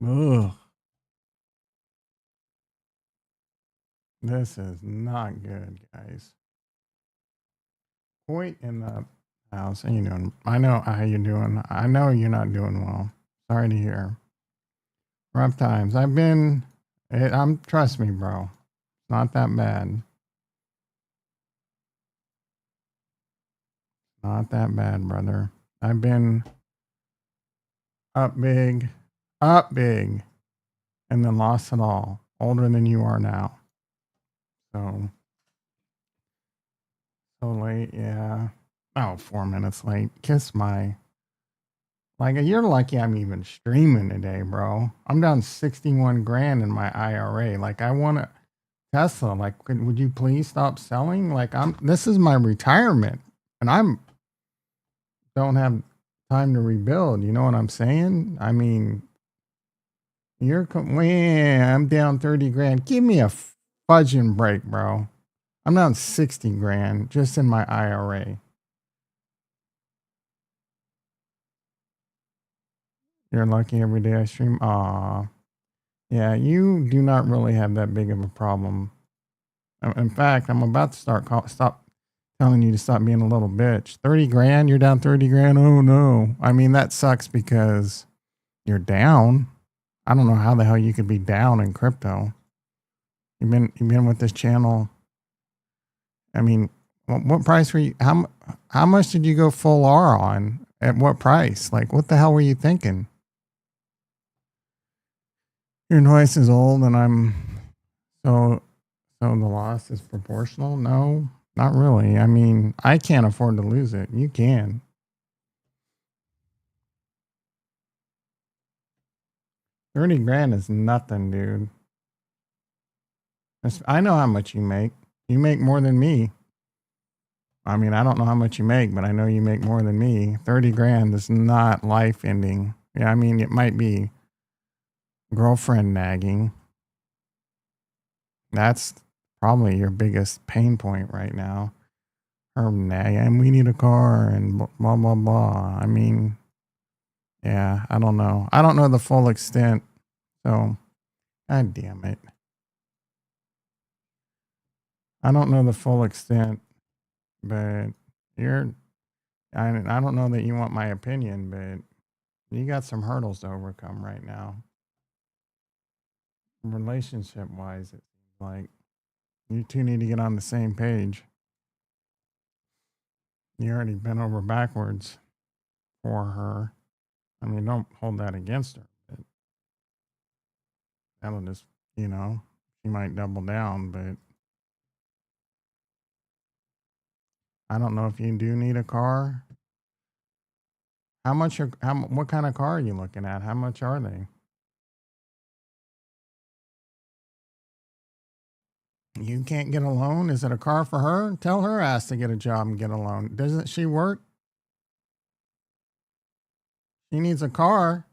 Ugh, this is not good, guys. Point in the house. How you doing? I know how you doing. I know you're not doing well. Sorry to hear. Rough times. I'm. Trust me, bro. It's not that bad. Not that bad, brother. I've been up big, up big, and then lost it all. Older than you are now. So late. Yeah. Oh, 4 minutes late. Kiss my. Like you're lucky I'm even streaming today, bro. I'm down 61 grand in my IRA. Like I want to Tesla. Like, would you please stop selling? Like This is my retirement, and don't have time to rebuild. You know what I'm saying? I mean, I'm down 30 grand. Give me a fudging break, bro. I'm down 60 grand just in my IRA. You're lucky every day I stream. Aw. Yeah, you do not really have that big of a problem. In fact, I'm about to stop telling you to stop being a little bitch. 30 grand, you're down 30 grand. Oh no. I mean, that sucks because you're down. I don't know how the hell you could be down in crypto. You've been with this channel. I mean, what price were you how much did you go full R on? At what price? Like what the hell were you thinking? You're twice as old and I'm so the loss is proportional? No, not really. I mean, I can't afford to lose it. You can. 30 grand is nothing, dude. I know how much you make. You make more than me. I mean, I don't know how much you make, but I know you make more than me. 30 grand is not life ending. Yeah, I mean, it might be girlfriend nagging. That's probably your biggest pain point right now. Her nagging, and we need a car and blah, blah, blah. I mean, yeah, I don't know. I don't know the full extent. So, god damn it. I don't know the full extent, but you're, I don't know that you want my opinion, but you got some hurdles to overcome right now. Relationship wise, it seems like you two need to get on the same page. You already bent over backwards for her. I mean, don't hold that against her. But that'll just, she might double down, but I don't know if you do need a car. What kind of car are you looking at? How much are they? You can't get a loan? Is it a car for her? Tell her ass to get a job and get a loan. Doesn't she work? She needs a car.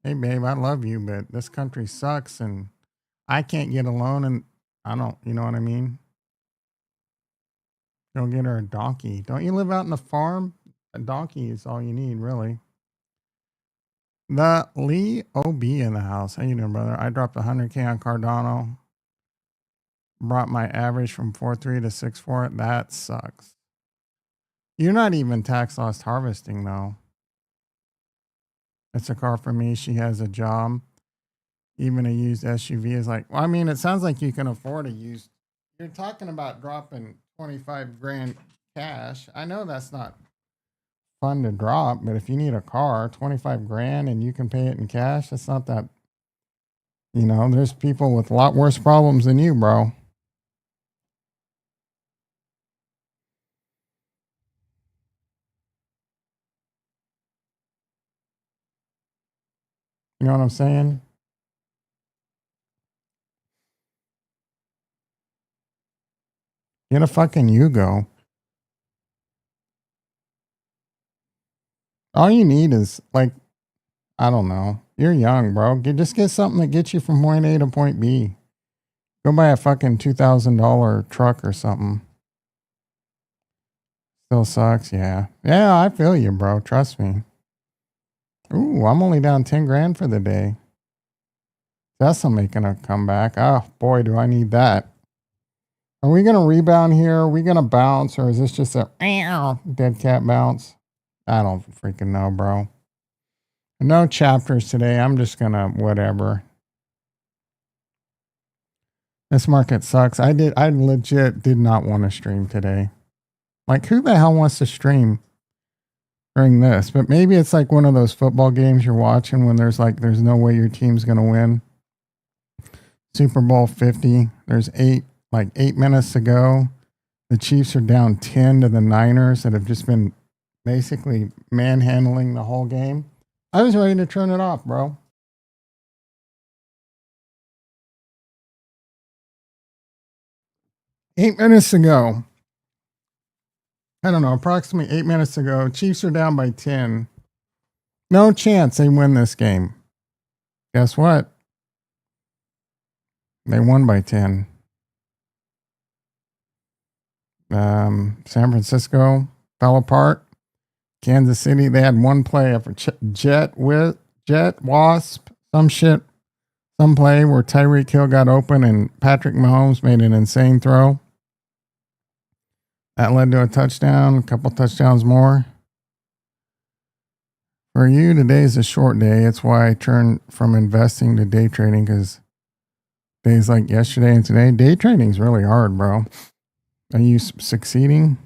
Hey, babe, I love you, but this country sucks and I can't get a loan and I don't, you know what I mean? Go get her a donkey. Don't you live out in the farm? A donkey is all you need, really. The Lee OB in the house. How you doing, brother? I dropped 100K on Cardano. Brought my average from 4.3 to 6.4. That sucks. You're not even tax loss harvesting, though. It's a car for me. She has a job. Even a used SUV is like, well, I mean, it sounds like you can afford a used. You're talking about dropping 25 grand cash. I know that's not fun to drop, but if you need a car, 25 grand and you can pay it in cash, that's not that, there's people with a lot worse problems than you, bro. You know what I'm saying? Get a fucking Yugo. All you need is like, I don't know. You're young, bro. Just get something that gets you from point A to point B. Go buy a fucking $2,000 truck or something. Still sucks, yeah. Yeah, I feel you, bro. Trust me. Ooh, I'm only down 10 grand for the day. Tesla making a comeback. Oh boy, do I need that. Are we going to rebound here? Are we going to bounce, or is this just a dead cat bounce? I don't freaking know, bro. No chapters today. I'm just going to whatever. This market sucks. I legit did not want to stream today. Like, who the hell wants to stream during this? But maybe it's like one of those football games you're watching when there's no way your team's going to win. Super Bowl 50. There's 8 minutes to go. The Chiefs are down 10 to the Niners that have just been basically manhandling the whole game. I was ready to turn it off, bro. Eight minutes to go. I don't know, approximately 8 minutes ago. Chiefs are down by 10. No chance they win this game. Guess what? They won by 10. San Francisco fell apart. Kansas City, they had one play for Jet Wasp, some play where Tyreek Hill got open and Patrick Mahomes made an insane throw. That led to a touchdown, a couple touchdowns more. For you, today is a short day. It's why I turned from investing to day trading, because days like yesterday and today, day trading is really hard, bro. Are you succeeding?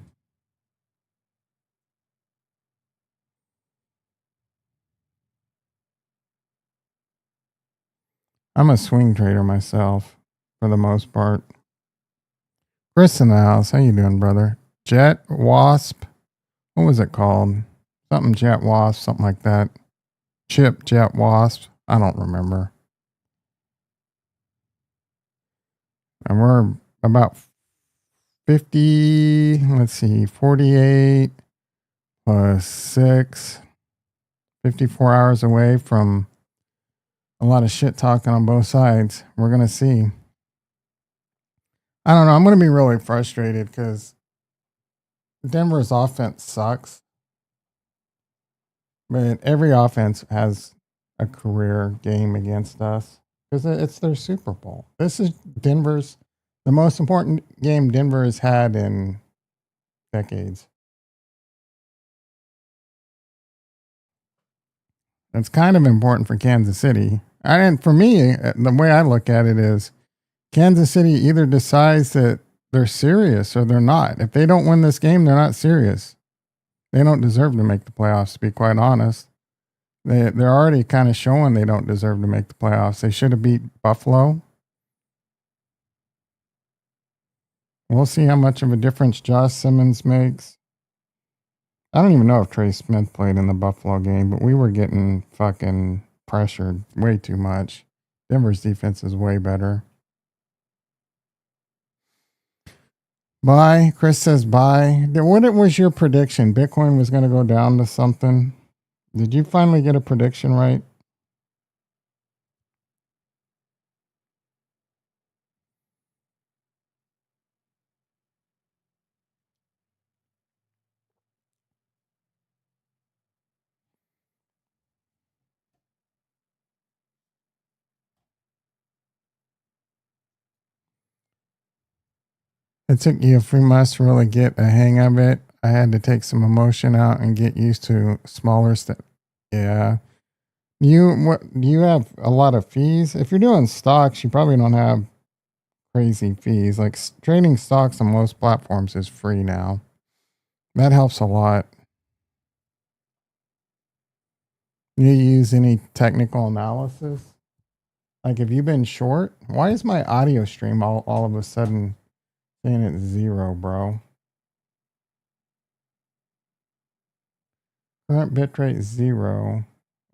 I'm a swing trader myself, for the most part. Chris in the house. How you doing, brother? Jet Wasp. What was it called? Something Jet Wasp, something like that. Chip Jet Wasp. I don't remember. And we're about 50, 48 plus 6, 54 hours away from a lot of shit talking on both sides. We're going to see. I don't know. I'm going to be really frustrated because Denver's offense sucks. But every offense has a career game against us because it's their Super Bowl. This is the most important game Denver has had in decades. It's kind of important for Kansas City. And for me, the way I look at it is Kansas City either decides that they're serious or they're not. If they don't win this game, they're not serious. They don't deserve to make the playoffs, to be quite honest. They're already kind of showing they don't deserve to make the playoffs. They should have beat Buffalo. We'll see how much of a difference Josh Simmons makes. I don't even know if Trey Smith played in the Buffalo game, but we were getting fucking pressured way too much. Denver's defense is way better. Bye. Chris says bye. What was your prediction? Bitcoin was going to go down to something. Did you finally get a prediction right? It took you a few months to really get a hang of it. I had to take some emotion out and get used to smaller stuff. Yeah. Do you have a lot of fees? If you're doing stocks, you probably don't have crazy fees. Like trading stocks on most platforms is free now. That helps a lot. You use any technical analysis? Like, have you been short? Why is my audio stream all of a sudden saying it's 0, bro? Current bitrate 0.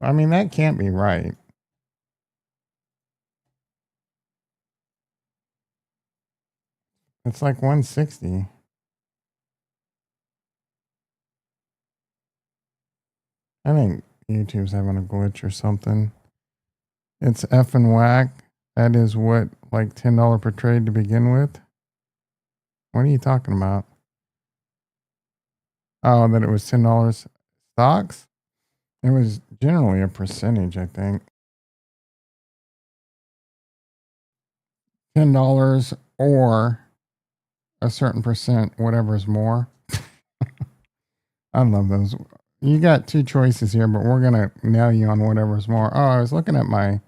I mean, that can't be right. It's like 160. I think YouTube's having a glitch or something. It's effing whack. That is what, like $10 per trade to begin with? What are you talking about? Oh, that it was $10 stocks? It was generally a percentage, I think. $10 or a certain percent, whatever's more. I love those. You got two choices here, but we're gonna nail you on whatever's more. Oh, I was looking at my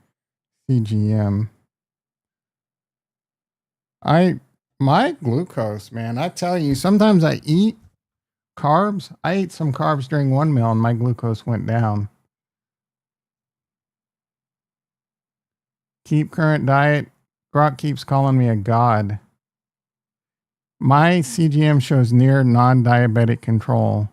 CGM. I my glucose, man. I tell you, sometimes I eat carbs. I ate some carbs during one meal, and my glucose went down. Keep current diet. Grok keeps calling me a god. My CGM shows near non-diabetic control.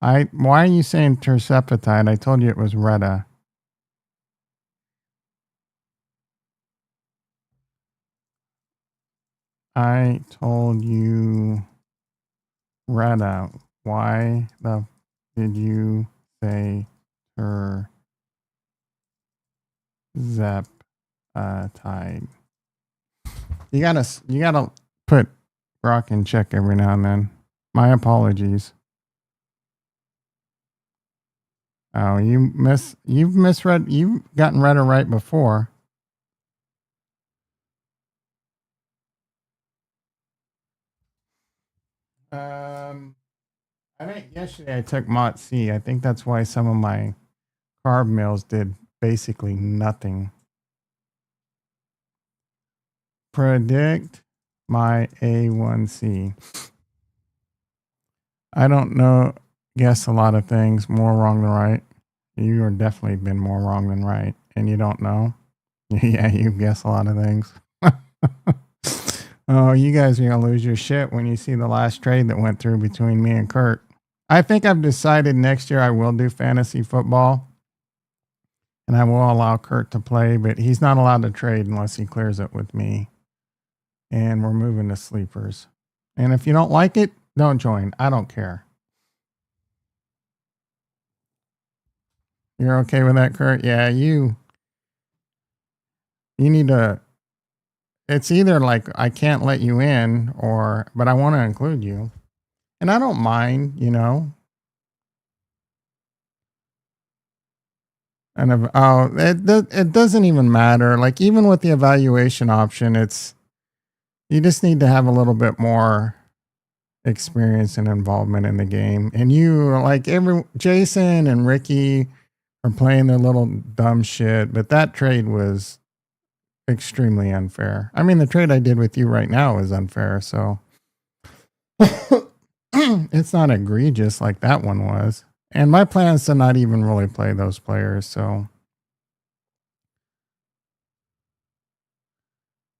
Why are you saying tersepatide? I told you it was Retta. I told you Retta. Why the did you say terzepatide? You gotta put Grok in check every now and then. My apologies. Oh, you've misread. You've gotten Retta right before. Um, I think yesterday I took Mot C. I think that's why some of my carb meals did basically nothing. Predict my A1C. I don't know. Guess a lot of things. More wrong than right. You are definitely been more wrong than right, and you don't know. Yeah, you guess a lot of things. Oh, you guys are gonna lose your shit when you see the last trade that went through between me and Kurt. I think I've decided next year I will do fantasy football, and I will allow Kurt to play, but he's not allowed to trade unless he clears it with me. And we're moving to sleepers. And if you don't like it, don't join. I don't care. You're okay with that, Kurt? Yeah, you need to. It's either like I can't let you in, or but I want to include you, and I don't mind, you know. And it doesn't even matter. Like even with the evaluation option, it's you just need to have a little bit more experience and involvement in the game. And you like every Jason and Ricky are playing their little dumb shit, but that trade was extremely unfair. I mean, the trade I did with you right now is unfair, so it's not egregious like that one was. And my plan is to not even really play those players, so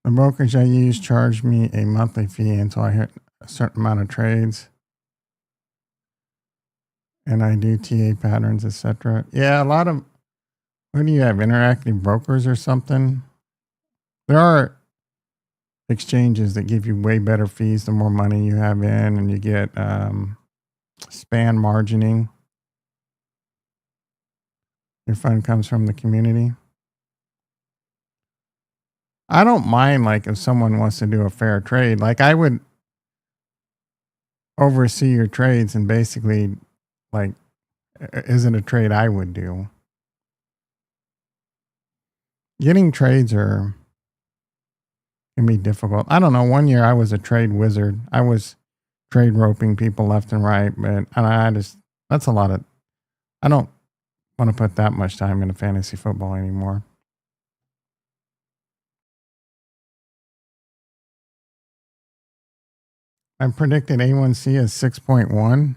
the brokerage I use charged me a monthly fee until I hit a certain amount of trades. And I do TA patterns, etc. Yeah, a lot of who do you have? Interactive brokers or something? There are exchanges that give you way better fees the more money you have in, and you get span margining. Your fund comes from the community. I don't mind like if someone wants to do a fair trade. Like I would oversee your trades and basically like isn't a trade I would do. Getting trades are can be difficult. I don't know. One year I was a trade wizard. I was trade roping people left and right, but and I just that's a lot of I don't want to put that much time into fantasy football anymore. I predicted A1C as 6.1.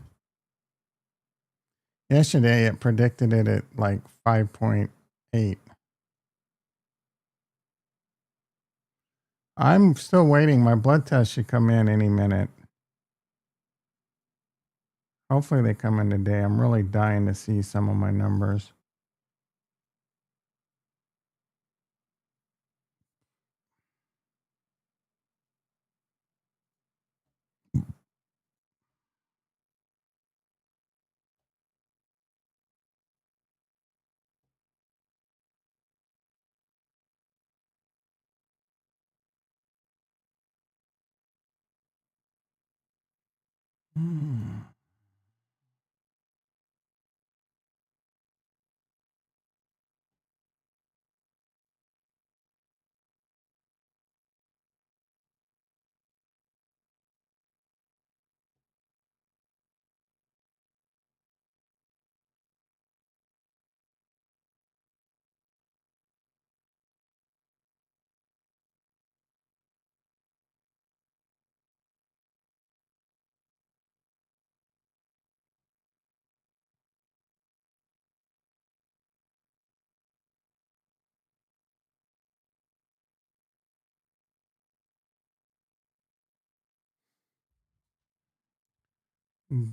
Yesterday it predicted it at like 5.8. I'm still waiting. My blood test should come in any minute. Hopefully they come in today. I'm really dying to see some of my numbers. Hmm.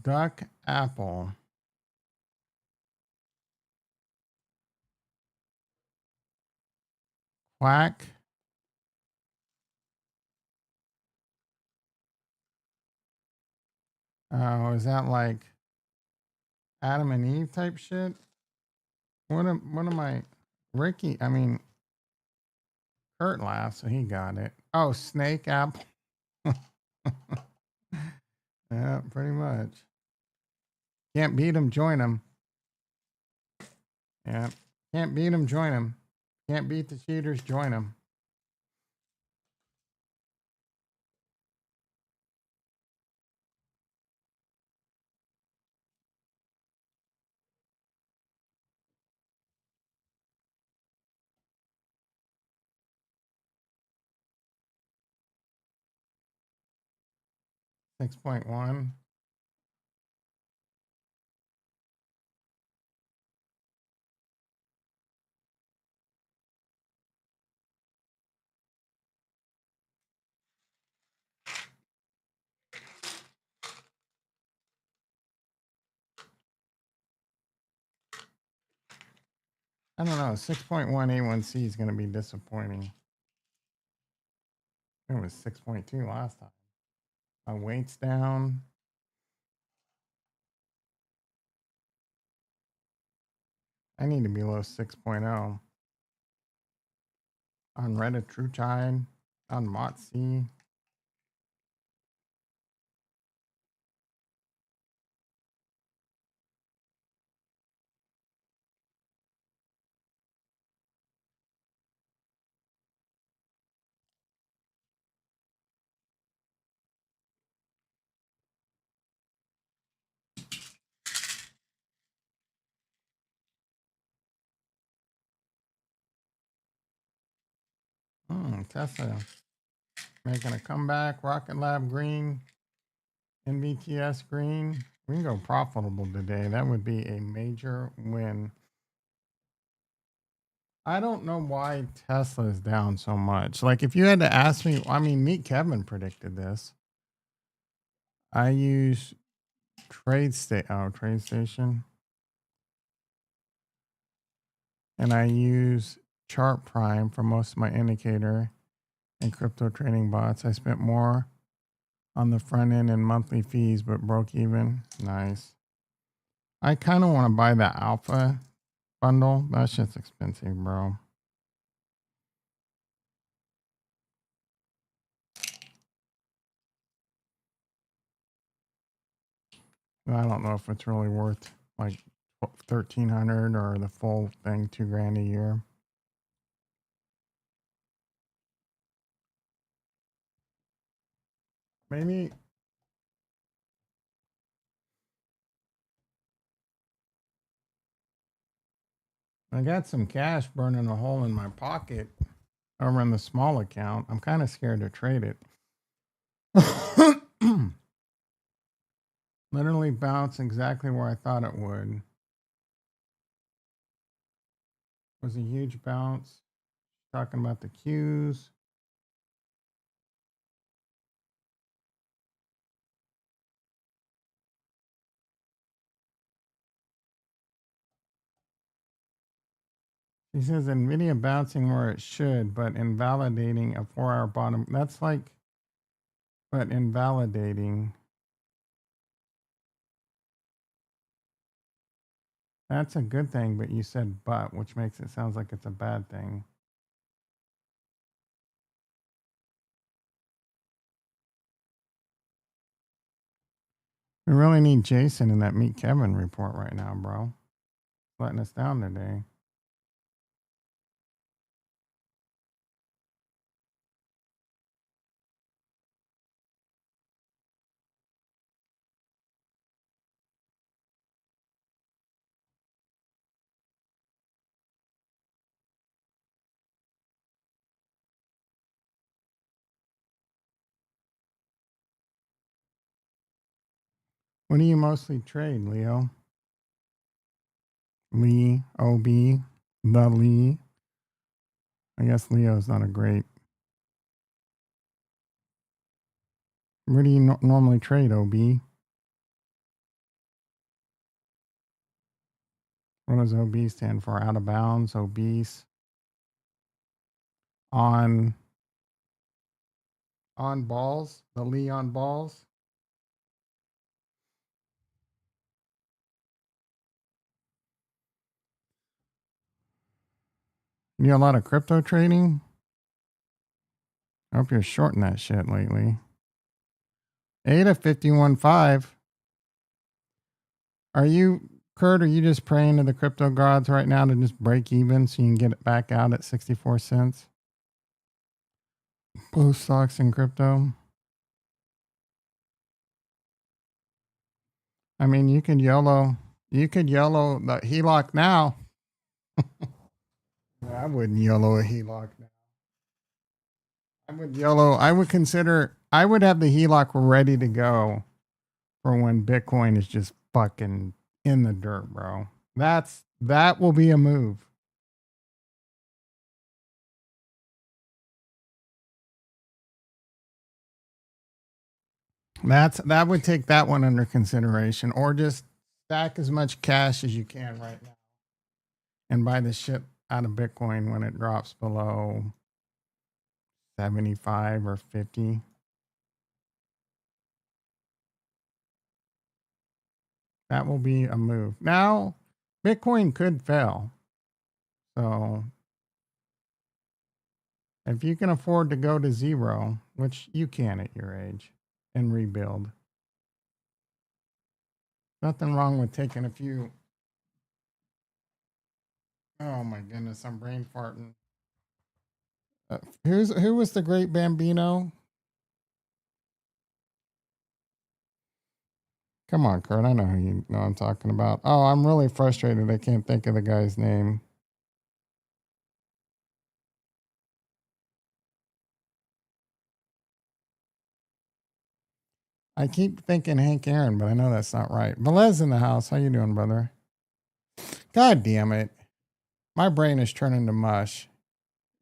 Duck apple. Quack. Oh, is that like Adam and Eve type shit? What am I? Ricky, I mean, Kurt laughed, so he got it. Oh, snake apple. Yeah, pretty much. Can't beat him, join him. Yeah. Can't beat him, join him. Can't beat the cheaters, join them. Six 6.1. I don't know. 6.1 A1C is going to be disappointing. It was 6.2 last time. My weight's down. I need to be below 6.0. On Reddit, TrueTide, on Motsy. Tesla making a comeback. Rocket Lab green. NVTS green. We can go profitable today. That would be a major win. I don't know why Tesla is down so much. Like, if you had to ask me, I mean, Meet Kevin predicted this. I use TradeStation, and I use Chart Prime for most of my indicator and crypto trading bots. I spent more on the front end and monthly fees, but broke even. Nice. I kind of want to buy the Alpha bundle. That's just expensive, bro. I don't know if it's really worth like 1,300 or the full thing, $2,000 a year. Maybe I got some cash burning a hole in my pocket over in the small account. I'm kind of scared to trade it. Literally bounced exactly where I thought it would. It was a huge bounce. Talking about the Qs. He says Nvidia bouncing where it should, but invalidating a 4-hour bottom. That's like, but invalidating. That's a good thing, but you said but, which makes it sounds like it's a bad thing. We really need Jason in that Meet Kevin report right now, bro. Letting us down today. What do you mostly trade, Leo? Lee, OB, the Lee. I guess Leo's not a great. Where do you normally trade, OB? What does OB stand for? Out of bounds, obese. On balls, the Leon balls. You do a lot of crypto trading? I hope you're shorting that shit lately. ADA 51.5. Are you, Kurt, are you just praying to the crypto gods right now to just break even so you can get it back out at 64 cents? Both stocks and crypto. I mean, you could YOLO the HELOC now. I wouldn't YOLO a HELOC now. I would have the HELOC ready to go for when Bitcoin is just fucking in the dirt, bro. That will be a move. That would take that one under consideration, or just stack as much cash as you can right now and buy the shit out of Bitcoin when it drops below 75 or 50. That will be a move. Now, Bitcoin could fail. So if you can afford to go to zero, which you can at your age, and rebuild, nothing wrong with taking a few. Oh my goodness, I'm brain farting. Who was the great Bambino? Come on, Kurt. I know who you know I'm talking about. Oh, I'm really frustrated. I can't think of the guy's name. I keep thinking Hank Aaron, but I know that's not right. Velez in the house. How you doing, brother? God damn it. My brain is turning to mush.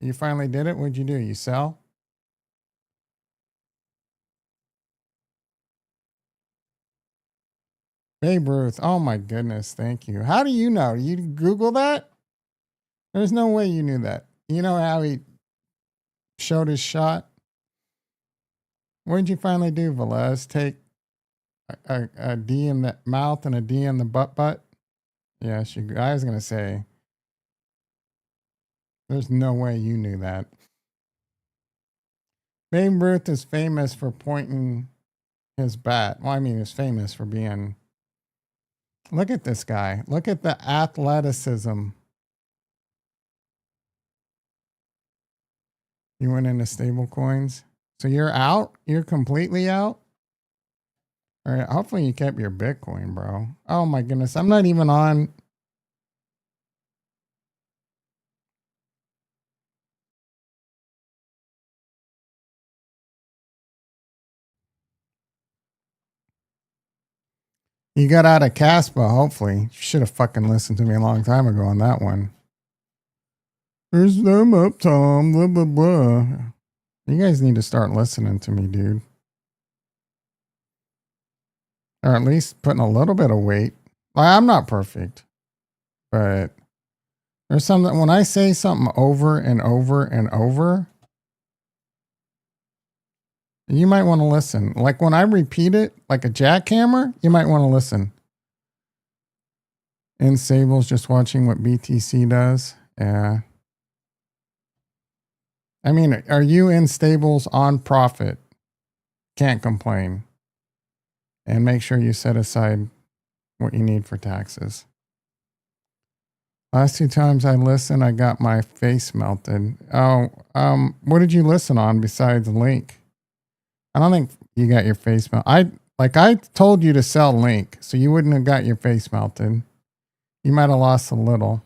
You finally did it? What'd you do? You sell? Babe Ruth. Oh my goodness. Thank you. How do you know? You Google that? There's no way you knew that. You know how he showed his shot? What did you finally do, Velez? Take a D in the mouth and a D in the butt? Yeah, I was going to say, there's no way you knew that. Babe Ruth is famous for pointing his bat. Well, I mean, he's famous for being. Look at this guy. Look at the athleticism. You went into stable coins. So you're out? You're completely out? All right. Hopefully you kept your Bitcoin, bro. Oh my goodness. I'm not even on. You got out of Caspa, hopefully. You should have fucking listened to me a long time ago on that one. There's them up, Tom. Blah, blah, blah. You guys need to start listening to me, dude. Or at least putting a little bit of weight. I'm not perfect, but there's something when I say something over and over and over, you might want to listen. Like when I repeat it like a jackhammer, you might want to listen. And Sable's just watching what BTC does. Yeah. I mean, are you in Stables on profit? Can't complain. And make sure you set aside what you need for taxes. Last 2 times I listened, I got my face melted. Oh, what did you listen on besides Link? I don't think you got your face melted. I told you to sell Link, so you wouldn't have got your face melted. You might have lost a little.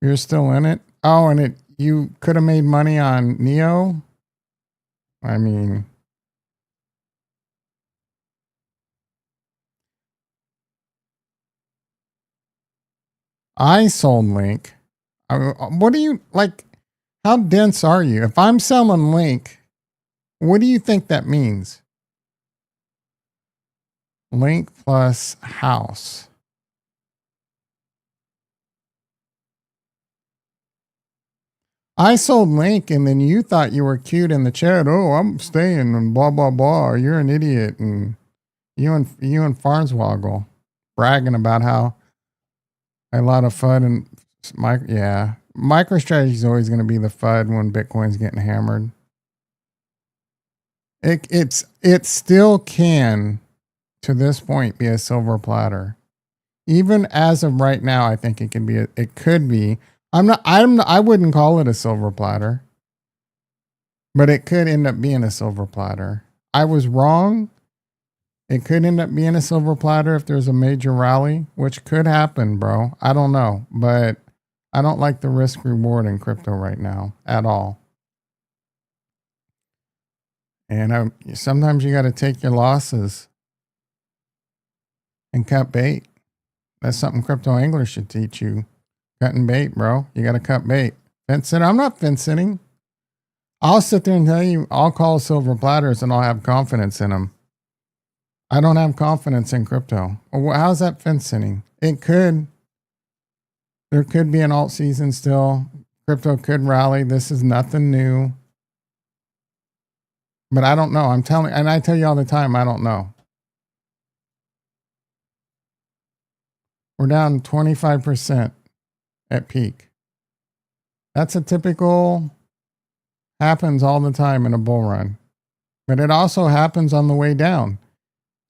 You're still in it? Oh, and you could have made money on Neo? I mean, I sold Link. What do you like? How dense are you? If I'm selling Link, what do you think that means? Link plus house. I sold Link, and then you thought you were cute in the chat. Oh, I'm staying and blah blah blah. You're an idiot, and you and Farnswoggle bragging about how a lot of FUD and MicroStrategy is always going to be the FUD when Bitcoin's getting hammered. It still can, to this point, be a silver platter. Even as of right now, I think it can be. It could be. I wouldn't call it a silver platter, but it could end up being a silver platter. I was wrong. It could end up being a silver platter if there's a major rally, which could happen, bro. I don't know, but I don't like the risk reward in crypto right now at all. And sometimes you got to take your losses and cut bait. That's something Crypto Angler should teach you. Cutting bait, bro. You got to cut bait. Fence sitting. I'm not fence sitting. I'll sit there and tell you, I'll call silver platters and I'll have confidence in them. I don't have confidence in crypto. Well, how's that fence sitting? It could. There could be an alt season still. Crypto could rally. This is nothing new. But I don't know. I tell you all the time, I don't know. We're down 25% at peak. That's a typical, happens all the time in a bull run. But it also happens on the way down.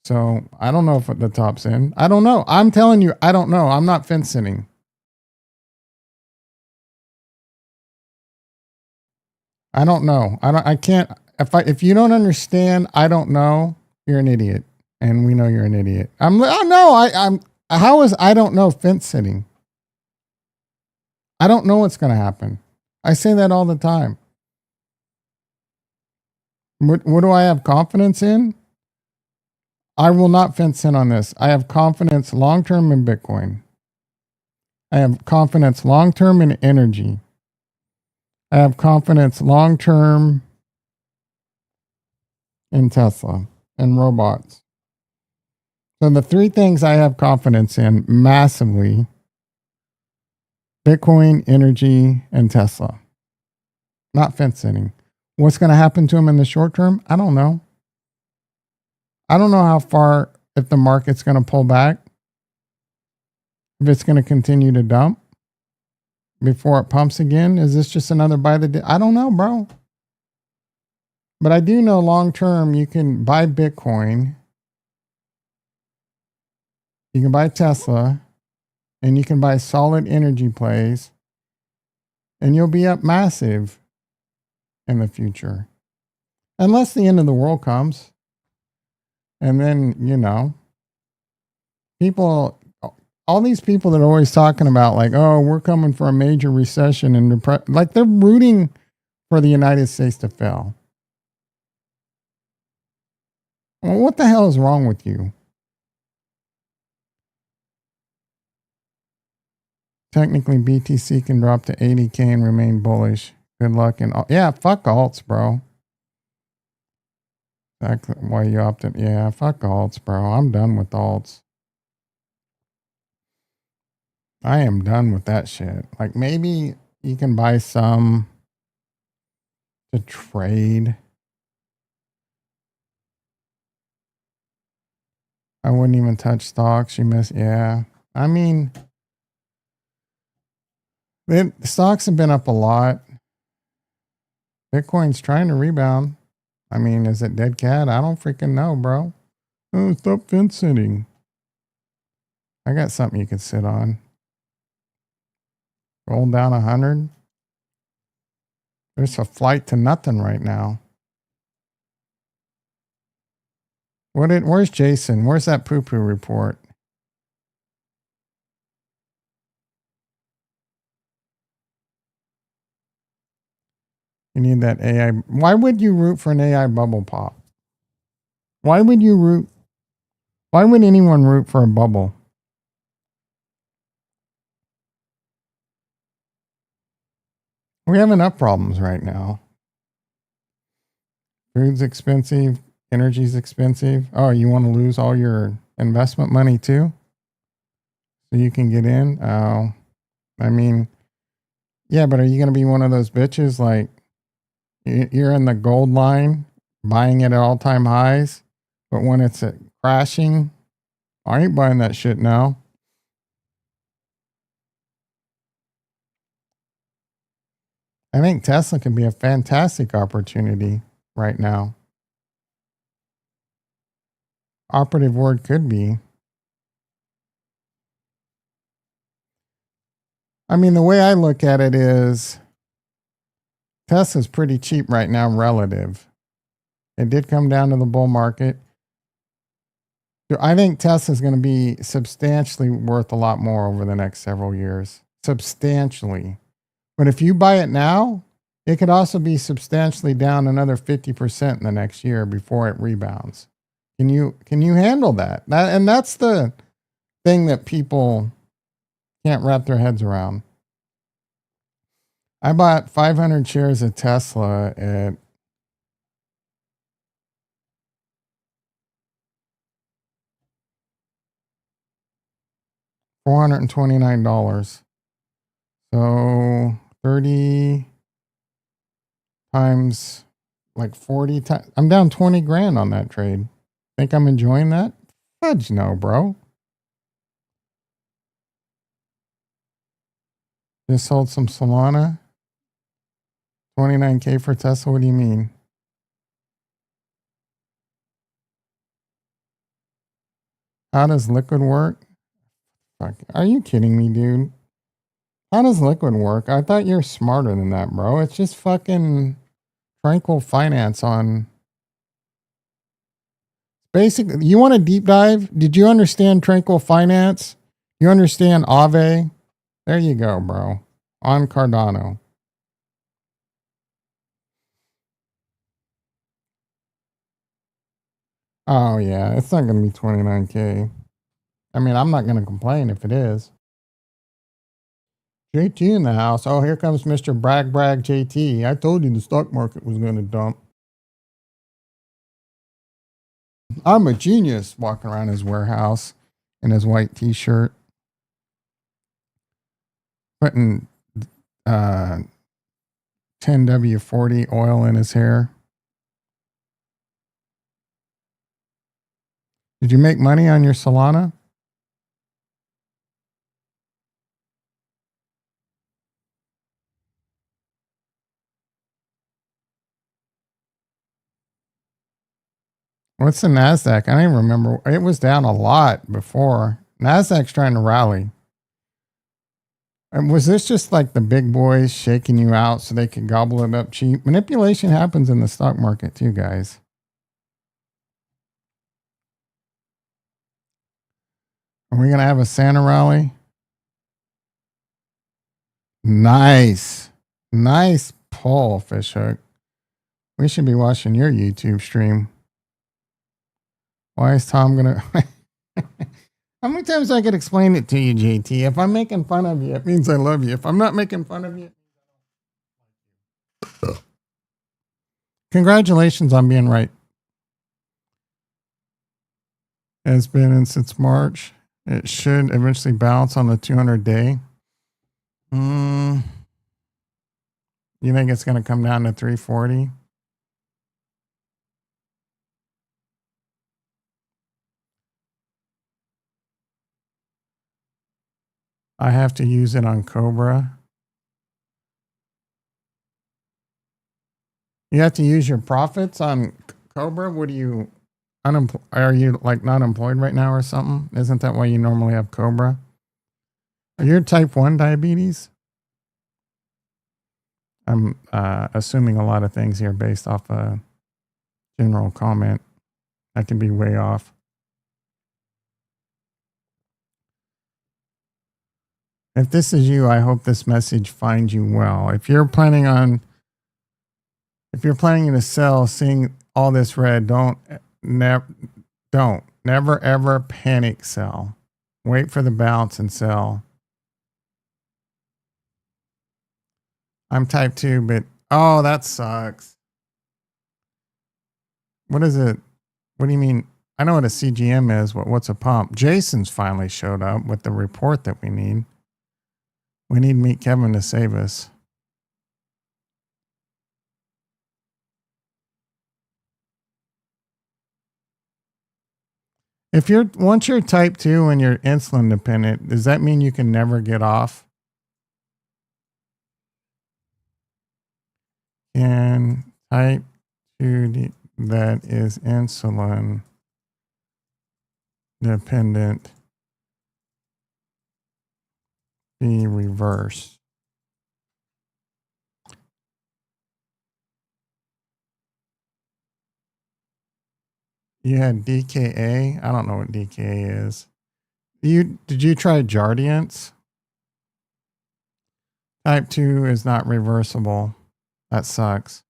So I don't know if the top's in. I don't know. I'm telling you, I don't know. I'm not fence sitting. I don't know. I can't. If you don't understand, I don't know, you're an idiot. And we know you're an idiot. I don't know fence sitting? I don't know what's going to happen. I say that all the time. What do I have confidence in? I will not fence in on this. I have confidence long-term in Bitcoin. I have confidence long-term in energy. I have confidence long-term in Tesla and robots. So the three things I have confidence in massively: Bitcoin, energy, and Tesla. Not fence sitting. What's going to happen to them in the short term? I don't know. I don't know how far, if the market's going to pull back, if it's going to continue to dump before it pumps again. Is this just another buy the dip? I don't know, bro. But I do know long term, you can buy Bitcoin, you can buy Tesla, and you can buy solid energy plays, and you'll be up massive in the future. Unless the end of the world comes. And then, all these people that are always talking about, like, oh, we're coming for a major recession and depression, like they're rooting for the United States to fail. Well, what the hell is wrong with you? Technically, BTC can drop to 80K and remain bullish. Good luck. Yeah, fuck alts, bro. That's why you opted. Yeah, fuck alts, bro. I'm done with alts. I am done with that shit. Like, maybe you can buy some to trade. I wouldn't even touch stocks. Yeah. I mean, the stocks have been up a lot. Bitcoin's trying to rebound. I mean, is it dead cat? I don't freaking know, bro. Oh, stop fence sitting. I got something you can sit on. Roll down 100. There's a flight to nothing right now. Where's Jason? Where's that poo-poo report? You need that AI. Why would you root for an AI bubble pop? Why would anyone root for a bubble? We have enough problems right now. Food's expensive. Energy's expensive. Oh, you want to lose all your investment money too? So you can get in? Oh, I mean, Yeah, but are you going to be one of those bitches like you're in the gold line buying it at all time highs, but when it's crashing, I ain't buying that shit now. I think Tesla can be a fantastic opportunity right now. Operative word could be. I mean, the way I look at it is Tesla's pretty cheap right now relative. It did come down to the bull market. I think Tesla's going to be substantially worth a lot more over the next several years. Substantially. But if you buy it now, it could also be substantially down another 50% in the next year before it rebounds. Can you handle that? And that's the thing that people can't wrap their heads around. I bought 500 shares of Tesla at $429. So 30 times like 40 times. I'm down 20 grand on that trade. Think I'm enjoying that? Fudge no, bro. Just sold some Solana. 29K for Tesla. What do you mean? How does liquid work? Fuck. Are you kidding me, dude? How does liquid work? I thought you're smarter than that, bro. It's just fucking Tranquil Finance on. Basically, you want a deep dive? Did you understand Tranquil Finance? You understand Aave? There you go, bro. On Cardano. Oh, yeah. It's not going to be 29K. I mean, I'm not going to complain if it is. JT in the house. Oh, here comes Mr. Brag JT. I told you the stock market was going to dump. I'm a genius walking around his warehouse in his white t-shirt. Putting 10W40 oil in his hair. Did you make money on your Solana? What's the NASDAQ? I don't even remember. It was down a lot before. NASDAQ's trying to rally. And was this just like the big boys shaking you out so they could gobble it up cheap? Manipulation happens in the stock market too, guys. Are we going to have a Santa rally? Nice. Nice pull, Fishhook. We should be watching your YouTube stream. Why is Tom going to... How many times I could explain it to you, JT? If I'm making fun of you, it means I love you. If I'm not making fun of you... Congratulations on being right. It's been in since March. It should eventually bounce on the 200-day. You think it's going to come down to 340? I have to use it on Cobra. You have to use your profits on Cobra? What do you... Are you like not employed right now or something? Isn't that why you normally have Cobra? Are you type 1 diabetes? I'm assuming a lot of things here based off a general comment. I can be way off. If this is you, I hope this message finds you well. If you're planning to sell, seeing all this red, never ever panic sell. Wait for the bounce and sell. I'm type 2, but oh, that sucks. What is it? What do you mean? I know what a CGM is. What's a pump? Jason's finally showed up with the report that we need. We need Meet Kevin to save us. If you're once you're type 2 and you're insulin dependent, does that mean you can never get off? Can type 2 that is insulin dependent be reversed? You had DKA. I don't know what DKA is. Did you try Jardiance? Type 2 is not reversible. That sucks.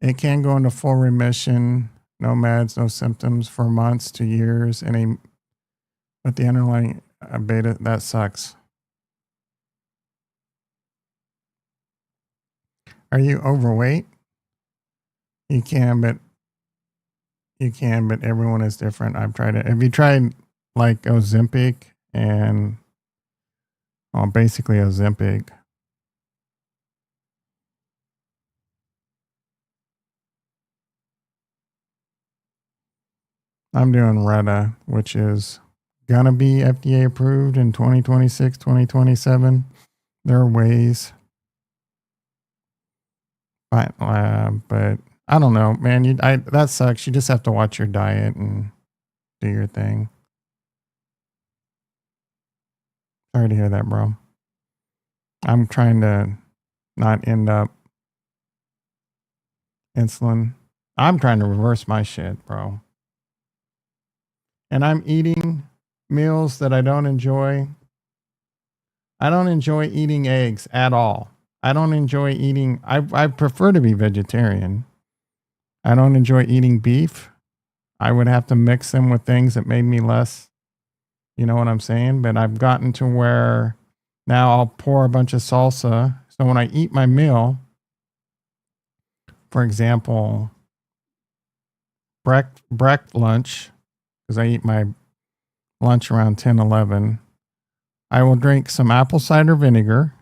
It can go into full remission, no meds, no symptoms for months to years, with the underlying beta. That sucks. Are you overweight? You can, but everyone is different. I've tried it. Have you tried like Ozempic and basically Ozempic? I'm doing Retta, which is gonna be FDA approved in 2026, 2027. There are ways, but I don't know, man. That sucks. You just have to watch your diet and do your thing. Sorry to hear that, bro. I'm trying to not end up insulin. I'm trying to reverse my shit, bro. And I'm eating meals that I don't enjoy. I don't enjoy eating eggs at all. I don't enjoy eating, I prefer to be vegetarian. I don't enjoy eating beef. I would have to mix them with things that made me less, you know what I'm saying? But I've gotten to where now I'll pour a bunch of salsa. So when I eat my meal, for example, breakfast lunch, because I eat my lunch around 10, 11, I will drink some apple cider vinegar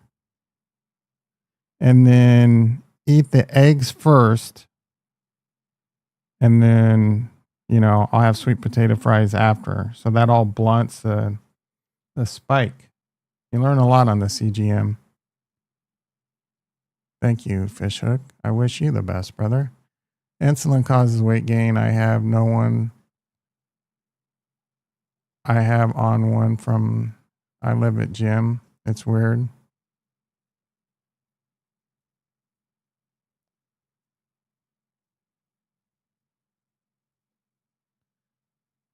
and then eat the eggs first. And then, I'll have sweet potato fries after. So that all blunts the spike. You learn a lot on the CGM. Thank you, Fishhook. I wish you the best, brother. Insulin causes weight gain. I have no one. I have on one from, I live at gym. It's weird.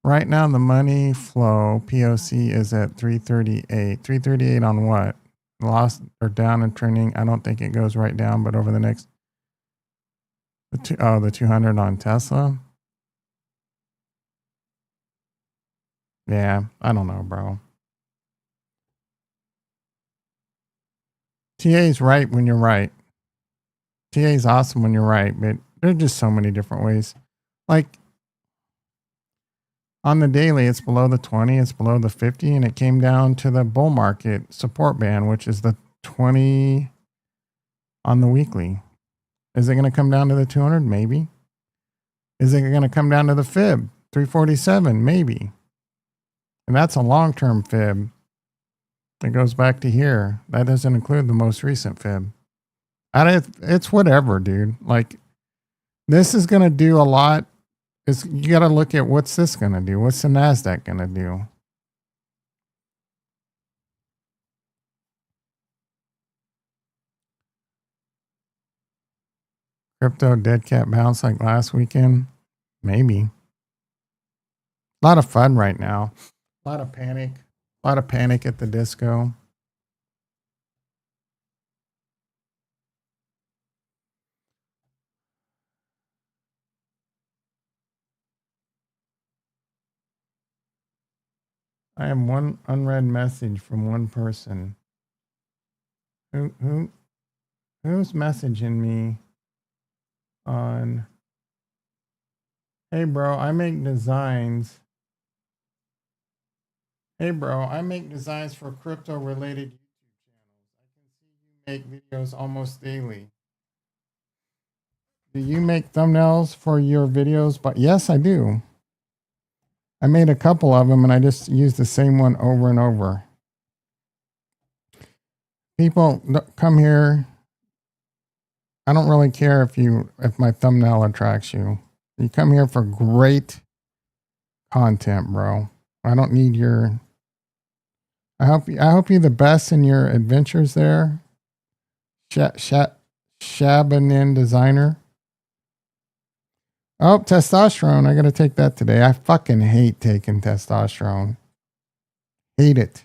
Right now, the money flow POC is at 338. 338 on what? Lost or down and trending. I don't think it goes right down, but over the next, the 200 on Tesla. Yeah, I don't know, bro. TA is right when you're right. TA is awesome when you're right, but there are just so many different ways. Like on the daily, it's below the 20, it's below the 50, and it came down to the bull market support band, which is the 20 on the weekly. Is it going to come down to the 200? Maybe. Is it going to come down to the fib? 347? Maybe. And that's a long term fib. It goes back to here. That doesn't include the most recent fib. It's whatever, dude. Like, this is going to do a lot. You got to look at what's this going to do? What's the NASDAQ going to do? Crypto dead cat bounce like last weekend? Maybe. A lot of fun right now. A lot of panic. A lot of panic at the disco. I have one unread message from one person. Who's messaging me on, hey bro, I make designs. Hey bro, I make designs for crypto related YouTube channels. I can see you make videos almost daily. Do you make thumbnails for your videos? But yes, I do. I made a couple of them and I just used the same one over and over. People come here. I don't really care if my thumbnail attracts you. You come here for great content, bro. I don't need your. I hope you the best in your adventures there. Shabanin designer. Oh, testosterone. I got to take that today. I fucking hate taking testosterone. Hate it.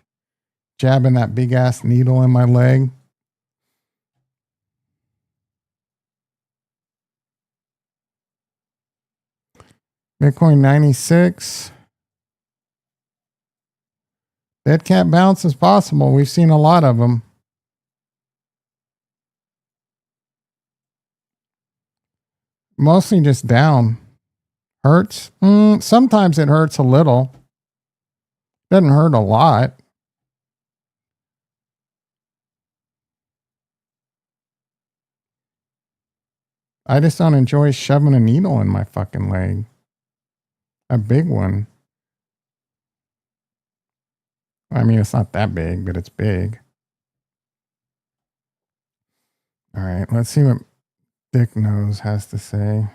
Jabbing that big ass needle in my leg. Bitcoin 96. Dead cat bounce is possible. We've seen a lot of them. Mostly just down. Hurts? Sometimes it hurts a little. Doesn't hurt a lot. I just don't enjoy shoving a needle in my fucking leg. A big one. I mean, it's not that big, but it's big. All right, let's see what Dick Nose has to say.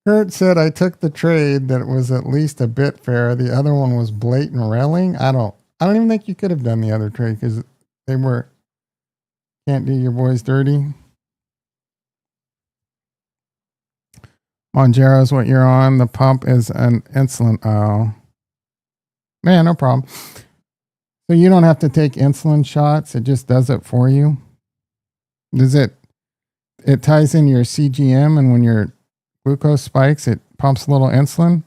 Kurt said I took the trade that was at least a bit fair. The other one was blatant railing. I don't even think you could have done the other trade because they were can't do your boys dirty. Mongero's what you're on. The pump is an insulin. Oh, man, no problem. So you don't have to take insulin shots. It just does it for you. Does it? It ties in your CGM, and when your glucose spikes, it pumps a little insulin.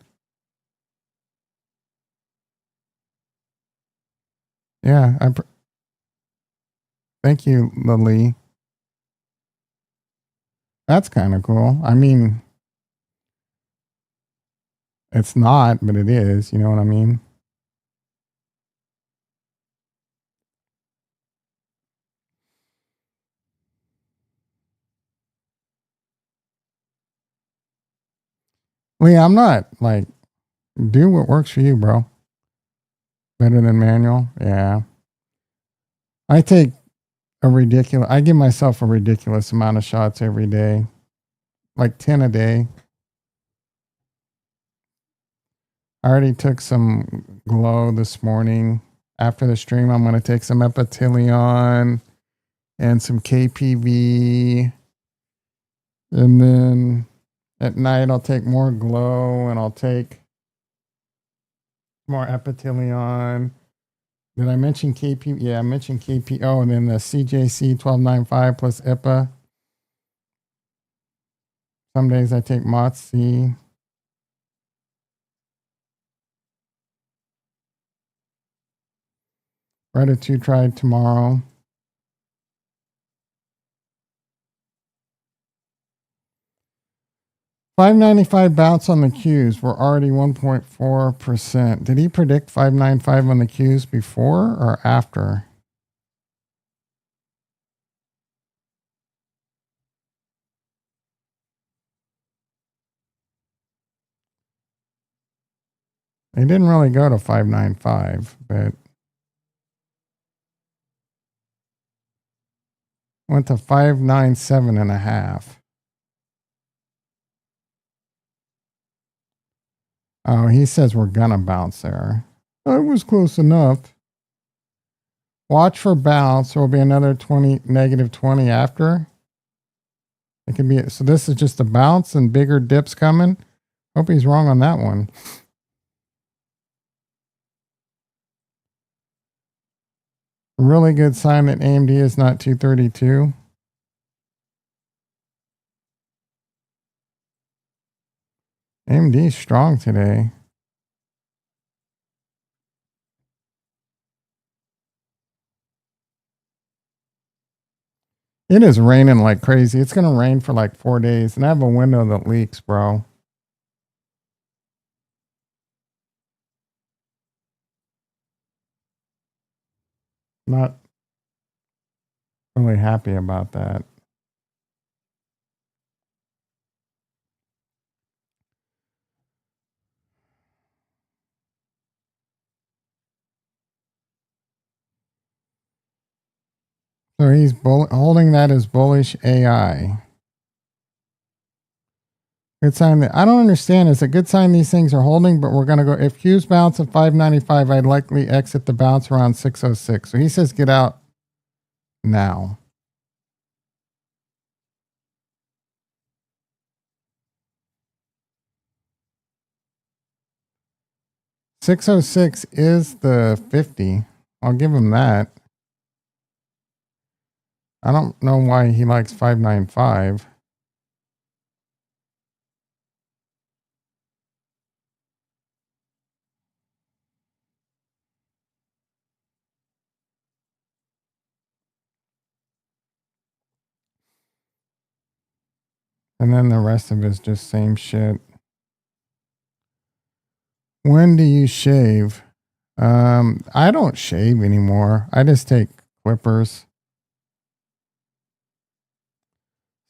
Yeah, thank you, Lily. That's kind of cool. I mean, it's not, but it is. You know what I mean? Lee, I'm not like, do what works for you, bro. Better than manual. Yeah. I give myself a ridiculous amount of shots every day, like 10 a day. I already took some glow this morning. After the stream, I'm going to take some Epitilion and some KPV. And then at night, I'll take more glow and I'll take more Epitilion. Did I mention KP? Yeah, I mentioned KP. Oh, and then the CJC 1295 plus IPA. Some days I take MOTS-C. Reddit 2 tried tomorrow. $5.95 bounce on the Qs. We're already 1.4%. Did he predict $5.95 on the Qs before or after? They didn't really go to 5.95, but went to 5.97.5. Oh, he says we're gonna bounce there. I was close enough. Watch for bounce. There will be another negative 20 after. It can be so. This is just a bounce and bigger dips coming. Hope he's wrong on that one. Really good sign that AMD is not 232. AMD is strong today. It is raining like crazy. It's going to rain for like 4 days. And I have a window that leaks, bro. Not Really happy about that. So he's holding that as bullish AI. Good sign that I don't understand. It's a good sign these things are holding, but we're going to go. If Q's bounce at 595, I'd likely exit the bounce around 606. So he says get out now. $606 is the 50. I'll give him that. I don't know why he likes 595. And then the rest of it is just same shit. When do you shave? I don't shave anymore. I just take clippers.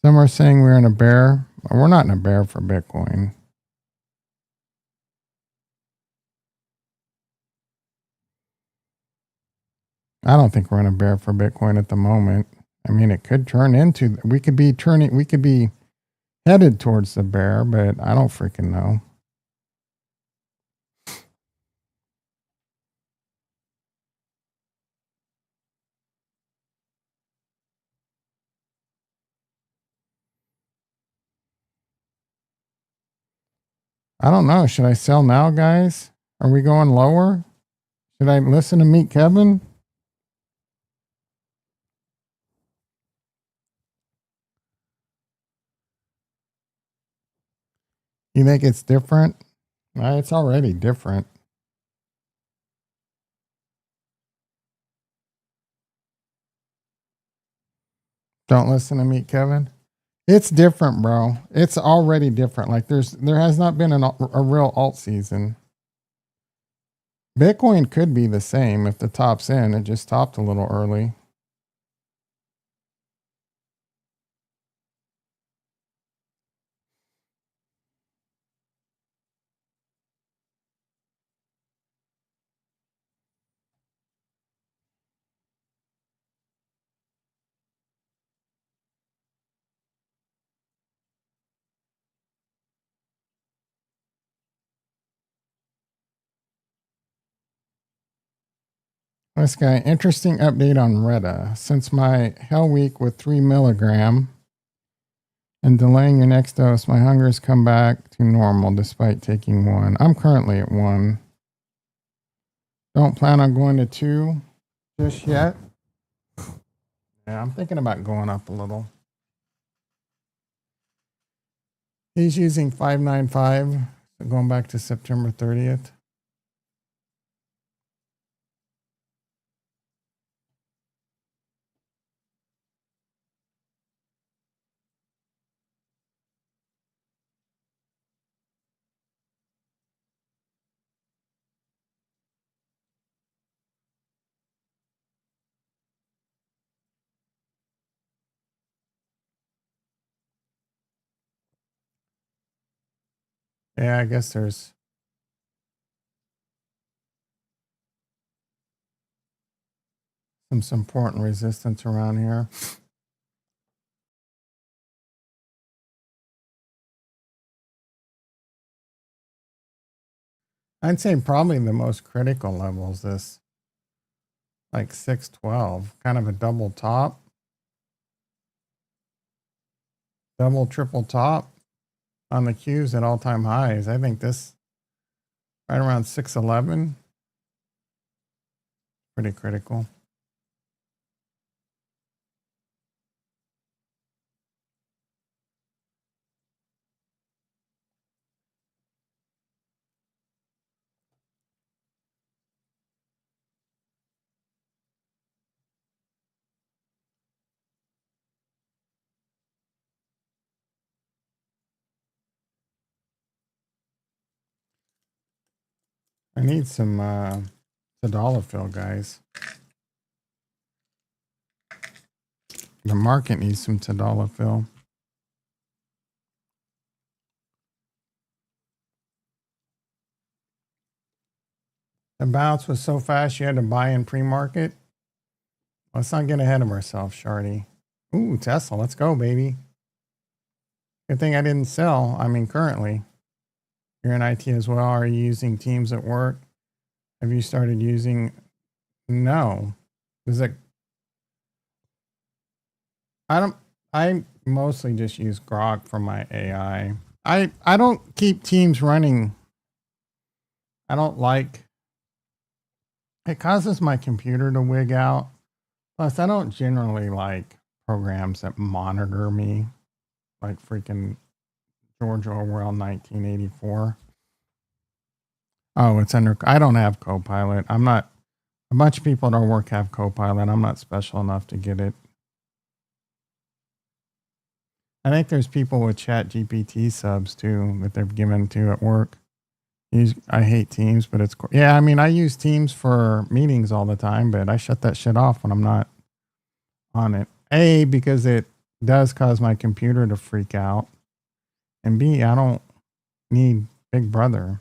Some are saying we're in a bear. We're not in a bear for Bitcoin. I don't think we're in a bear for Bitcoin at the moment. I mean, it could turn into, we could be headed towards the bear, but I don't freaking know. I don't know. Should I sell now, guys? Are we going lower? Should I listen to Meet Kevin? You think it's different? It's already different. Don't listen to Meet Kevin. It's different, bro. It's already different. Like there has not been a real alt season. Bitcoin could be the same if the top's in. It just topped a little early. This guy, interesting update on Retta. Since my hell week with 3 milligram and delaying your next dose, my hunger has come back to normal despite taking 1. I'm currently at 1. Don't plan on going to 2 just yet. Yeah, I'm thinking about going up a little. He's using 595, so going back to September 30th. Yeah, I guess there's some important resistance around here. I'd say probably the most critical level is this, like 612, kind of a double top, double, triple top on the Qs at all-time highs. I think this right around 611, pretty critical. I need some the dollar fill, guys. The market needs some tadalafil. The bounce was so fast you had to buy in pre-market. Let's not get ahead of ourselves, Shardy. Ooh, Tesla, let's go, baby. Good thing I didn't sell. I mean, currently. You're in IT as well. Are you using Teams at work? Have you started using? No. Is it? I mostly just use Grok for my AI. I don't keep Teams running. I don't like. It causes my computer to wig out. Plus, I don't generally like programs that monitor me, like freaking George Orwell 1984. Oh, it's under. I don't have Copilot. I'm not. A bunch of people at our work have Copilot. I'm not special enough to get it. I think there's people with Chat GPT subs too that they've given to at work. I hate Teams, but it's yeah. I mean, I use Teams for meetings all the time, but I shut that shit off when I'm not on it. A, because it does cause my computer to freak out, and B, I don't need Big Brother.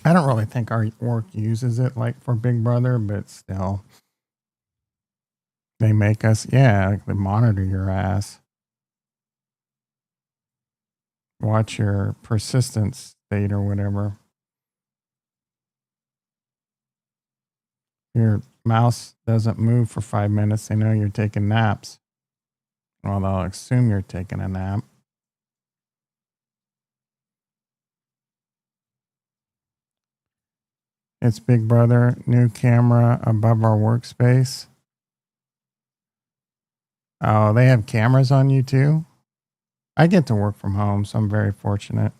I don't really think our work uses it like for Big Brother, but still, they make us, yeah, like they monitor your ass, watch your persistence state or whatever. Your mouse doesn't move for 5 minutes. They know you're taking naps. Well, they'll assume you're taking a nap. It's Big Brother, new camera above our workspace. Oh, they have cameras on you too? I get to work from home, so I'm very fortunate.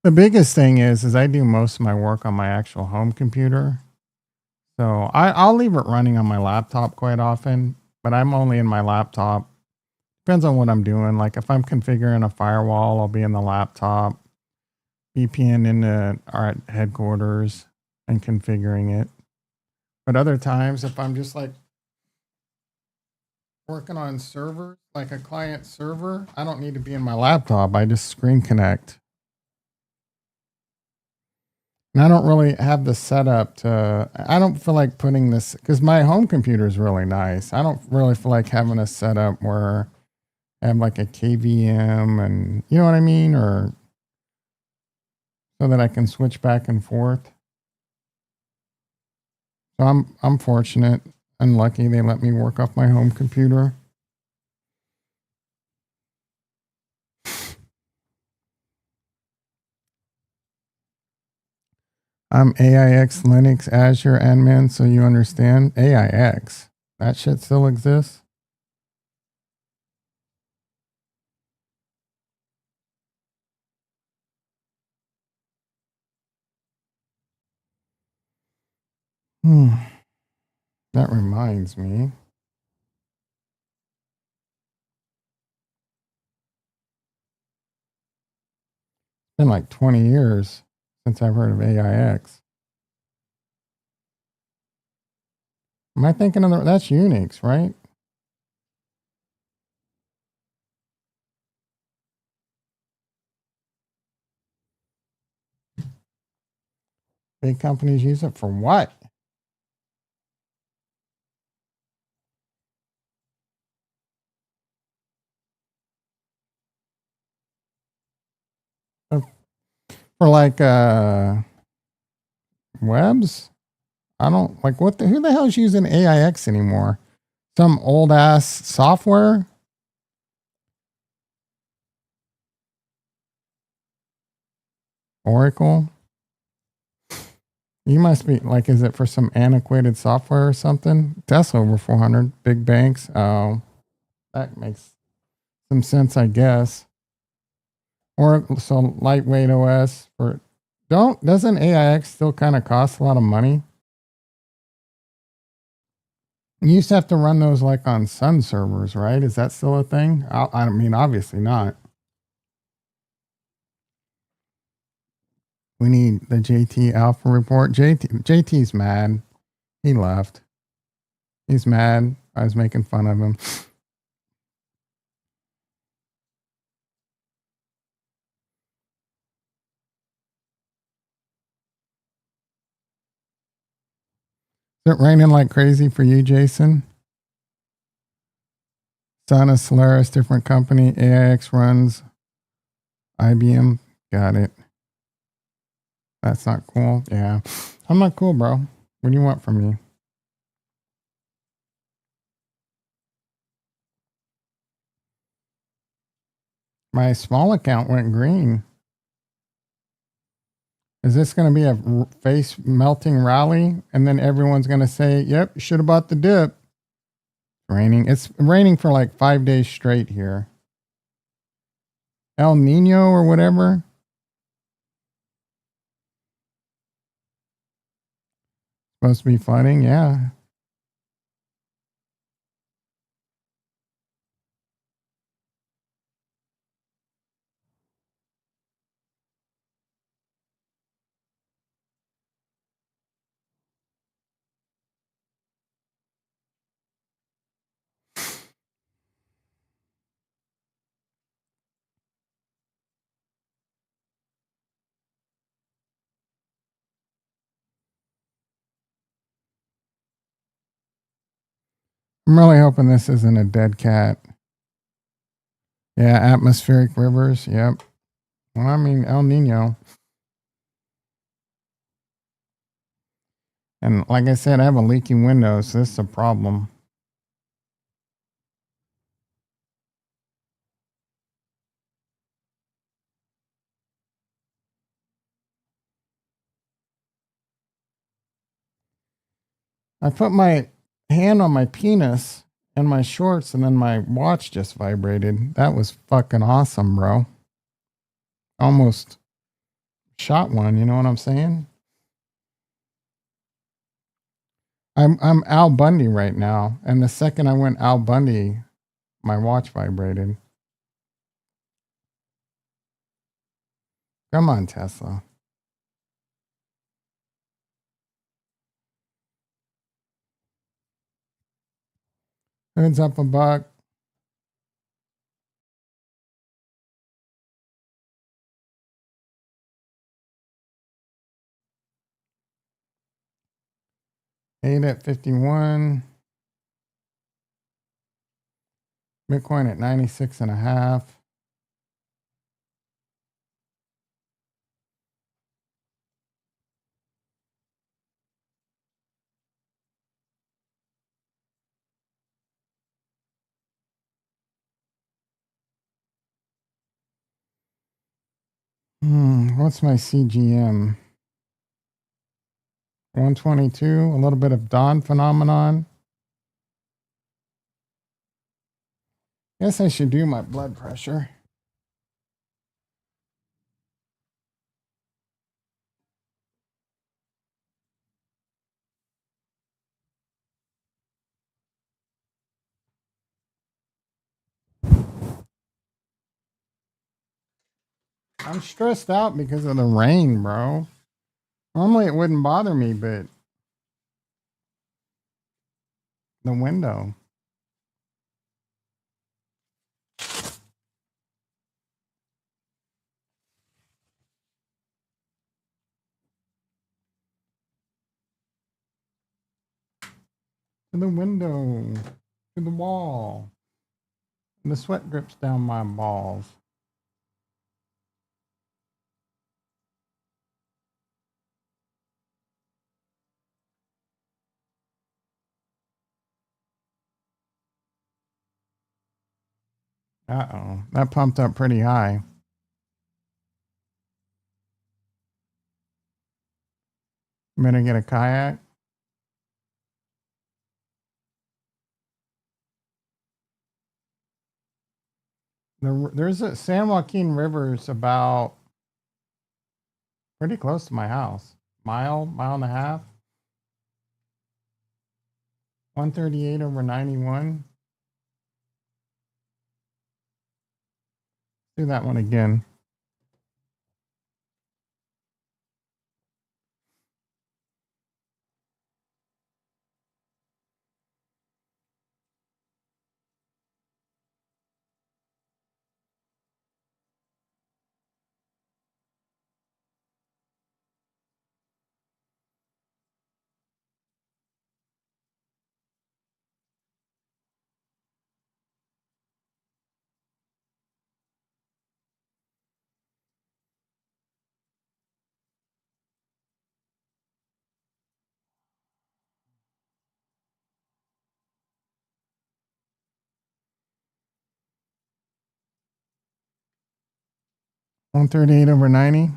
The biggest thing is I do most of my work on my actual home computer. So I'll leave it running on my laptop quite often, but I'm only in my laptop. Depends on what I'm doing. Like if I'm configuring a firewall, I'll be in the laptop, VPN into our headquarters and configuring it. But other times, if I'm just like working on servers, like a client server, I don't need to be in my laptop. I just screen connect. And I don't really have the setup to, I don't feel like putting this, because my home computer is really nice. I don't really feel like having a setup where I have like a KVM and, you know what I mean? Or so that I can switch back and forth. So I'm fortunate and lucky they let me work off my home computer. I'm AIX Linux Azure admin, so you understand. AIX. That shit still exists. That reminds me. It's been like 20 years since I've heard of AIX. Am I thinking of that's Unix, right? Big companies use it for what? For like webs? I don't like who the hell is using AIX anymore? Some old ass software? Oracle? You must be like, is it for some antiquated software or something? Tesla over 400, big banks. Oh, that makes some sense, I guess. Or so lightweight OS for doesn't AIX still kind of cost a lot of money? You used to have to run those like on Sun servers, right? Is that still a thing? I mean, obviously not. We need the JT Alpha report. JT's mad. He left. He's mad. I was making fun of him. Is it raining like crazy for you, Jason? Sana Solaris, different company. AIX runs IBM. Got it. That's not cool. Yeah. I'm not cool, bro. What do you want from me? My small account went green. Is this going to be a face melting rally? And then everyone's going to say, yep, you should have bought the dip. Raining. It's raining for like 5 days straight here. El Nino or whatever. Supposed to be flooding. Yeah. I'm really hoping this isn't a dead cat. Yeah, atmospheric rivers. Yep. Well, I mean, El Nino. And like I said, I have a leaky window, so this is a problem. I put my hand on my penis and my shorts, and then my watch just vibrated. That was fucking awesome, bro. Almost shot one, you know what I'm saying? I'm Al Bundy right now, and the second I went Al Bundy, my watch vibrated. Come on, Tesla. Hood's up a buck. AID at 51. Bitcoin at 96 and a half. What's my CGM? 122, a little bit of dawn phenomenon. Guess I should do my blood pressure. I'm stressed out because of the rain, bro. Normally it wouldn't bother me, but the window. To the window. To the wall. And the sweat drips down my balls. Uh-oh. That pumped up pretty high. I'm gonna get a kayak. There's a San Joaquin River's about pretty close to my house. Mile and a half. 138 over 91. Do that one again. One 38 over 90.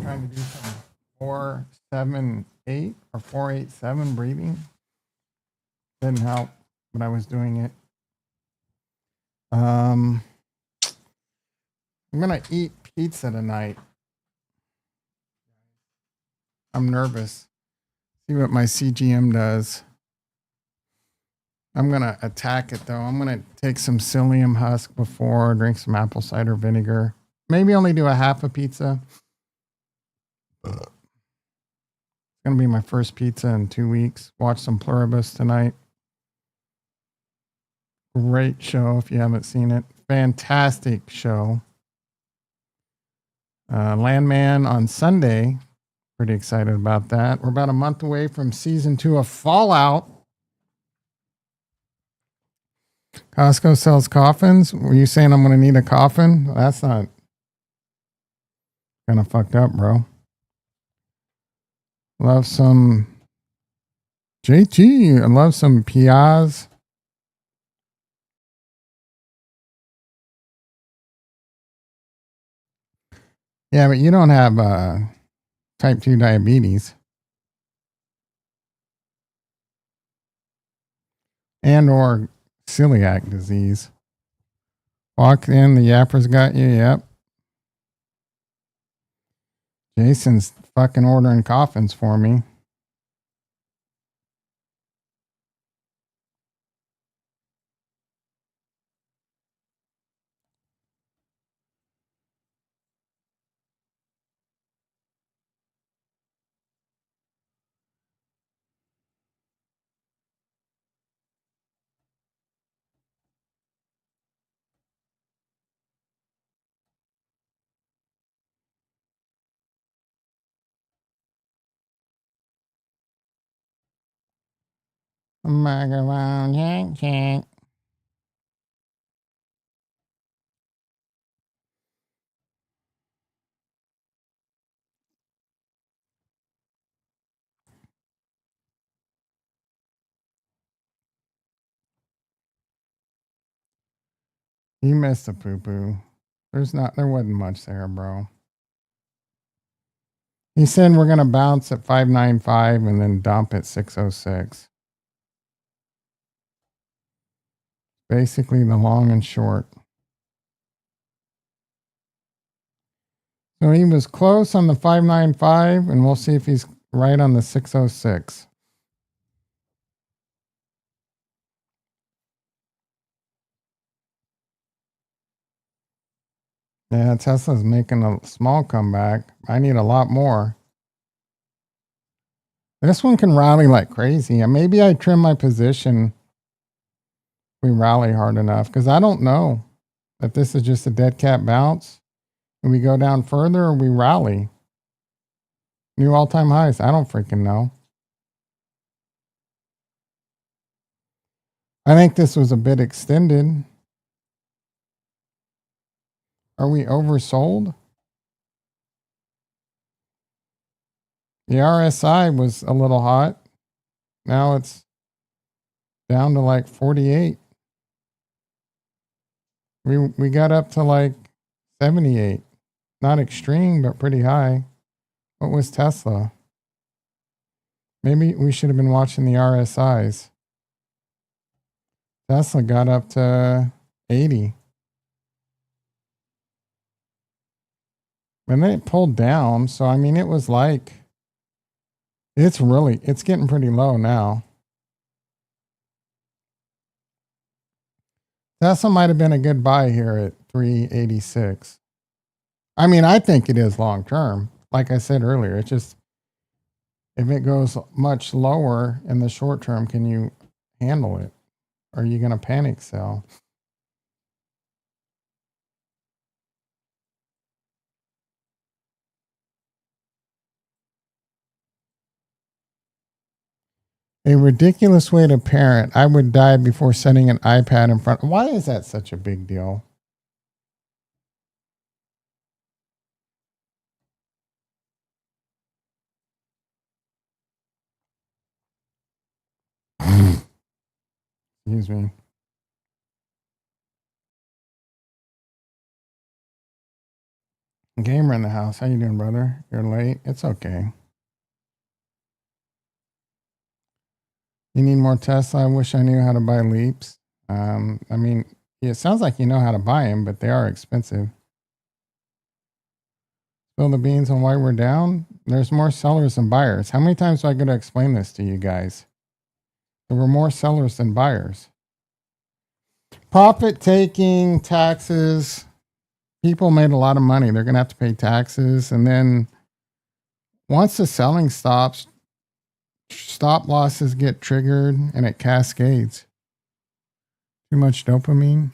Trying to do some 478 or 487 breathing. Didn't help, but I was doing it. I'm gonna eat pizza tonight. I'm nervous. See what my CGM does. I'm gonna attack it though. I'm gonna take some psyllium husk before, drink some apple cider vinegar. Maybe only do a half a pizza. It's gonna be my first pizza in 2 weeks. Watch some Pluribus tonight. Great show if you haven't seen it. Fantastic show. Landman on Sunday. Pretty excited about that. We're about a month away from season 2 of Fallout. Costco sells coffins. Were you saying I'm going to need a coffin? That's not kind of fucked up, bro. Love some JT. I love some Piaz. Yeah, but you don't have type 2 diabetes. And or celiac disease. Walk in, the yapper's got you. Yep. Jason's fucking ordering coffins for me. Macaron, yank, yank. You missed a poo poo. There wasn't much there, bro. He said we're gonna bounce at 595 and then dump at 606. Basically the long and short. So he was close on the 595, and we'll see if he's right on the 606. Yeah, Tesla's making a small comeback. I need a lot more. This one can rally like crazy. And maybe I trim my position if we rally hard enough, because I don't know if this is just a dead cat bounce and we go down further or we rally. New all-time highs. I don't freaking know. I think this was a bit extended. Are we oversold? The RSI was a little hot. Now it's down to like 48. We got up to like 78. Not extreme, but pretty high. What was Tesla? Maybe we should have been watching the RSIs. Tesla got up to 80. And then it pulled down. So, I mean, it was like, it's getting pretty low now. Tesla might have been a good buy here at 386. I mean, I think it is long term. Like I said earlier, it's just if it goes much lower in the short term, can you handle it? Or are you going to panic sell? A ridiculous way to parent. I would die before setting an iPad in front. Why is that such a big deal? Excuse me. Gamer in the house. How you doing, brother? You're late. It's okay. You need more Tesla. I wish I knew how to buy Leaps. I mean, it sounds like you know how to buy them, but they are expensive. Spill the beans on why we're down. There's more sellers than buyers. How many times do I got to explain this to you guys? There were more sellers than buyers. Profit taking, taxes. People made a lot of money. They're going to have to pay taxes. And then once the selling stops, stop losses get triggered and it cascades. Too much dopamine.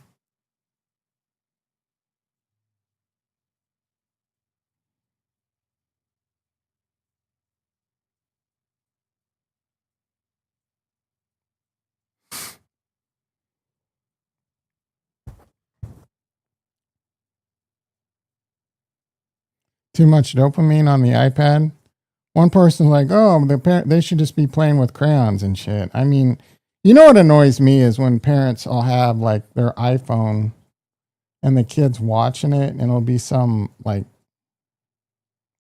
Too much dopamine on the iPad. One person's like, "Oh, they should just be playing with crayons and shit." I mean, you know what annoys me is when parents all have like their iPhone and the kids watching it, and it'll be some like,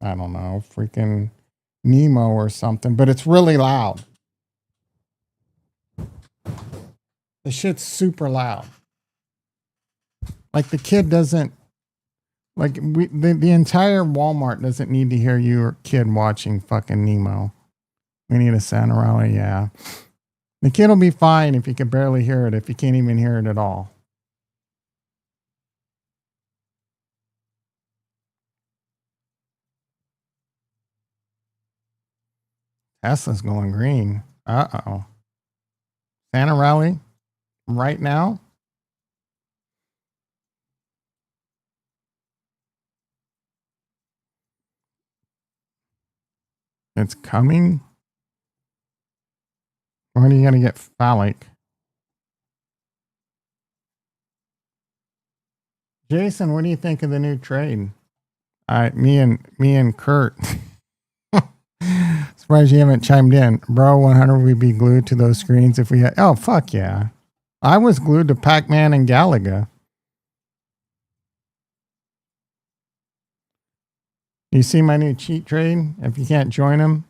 I don't know, freaking Nemo or something, but it's really loud. The shit's super loud. Like the kid doesn't like the entire Walmart doesn't need to hear your kid watching fucking Nemo. We need a Santa Rally, yeah. The kid will be fine if you can barely hear it, if you can't even hear it at all. Tesla's going green. Uh-oh. Santa Rally right now? It's coming? When are you going to get phallic? Jason, what do you think of the new trade? Me and Kurt. Surprised you haven't chimed in. Bro, 100 would be glued to those screens if we had. Oh, fuck yeah. I was glued to Pac Man and Galaga. You see my new cheat trade? If you can't join him,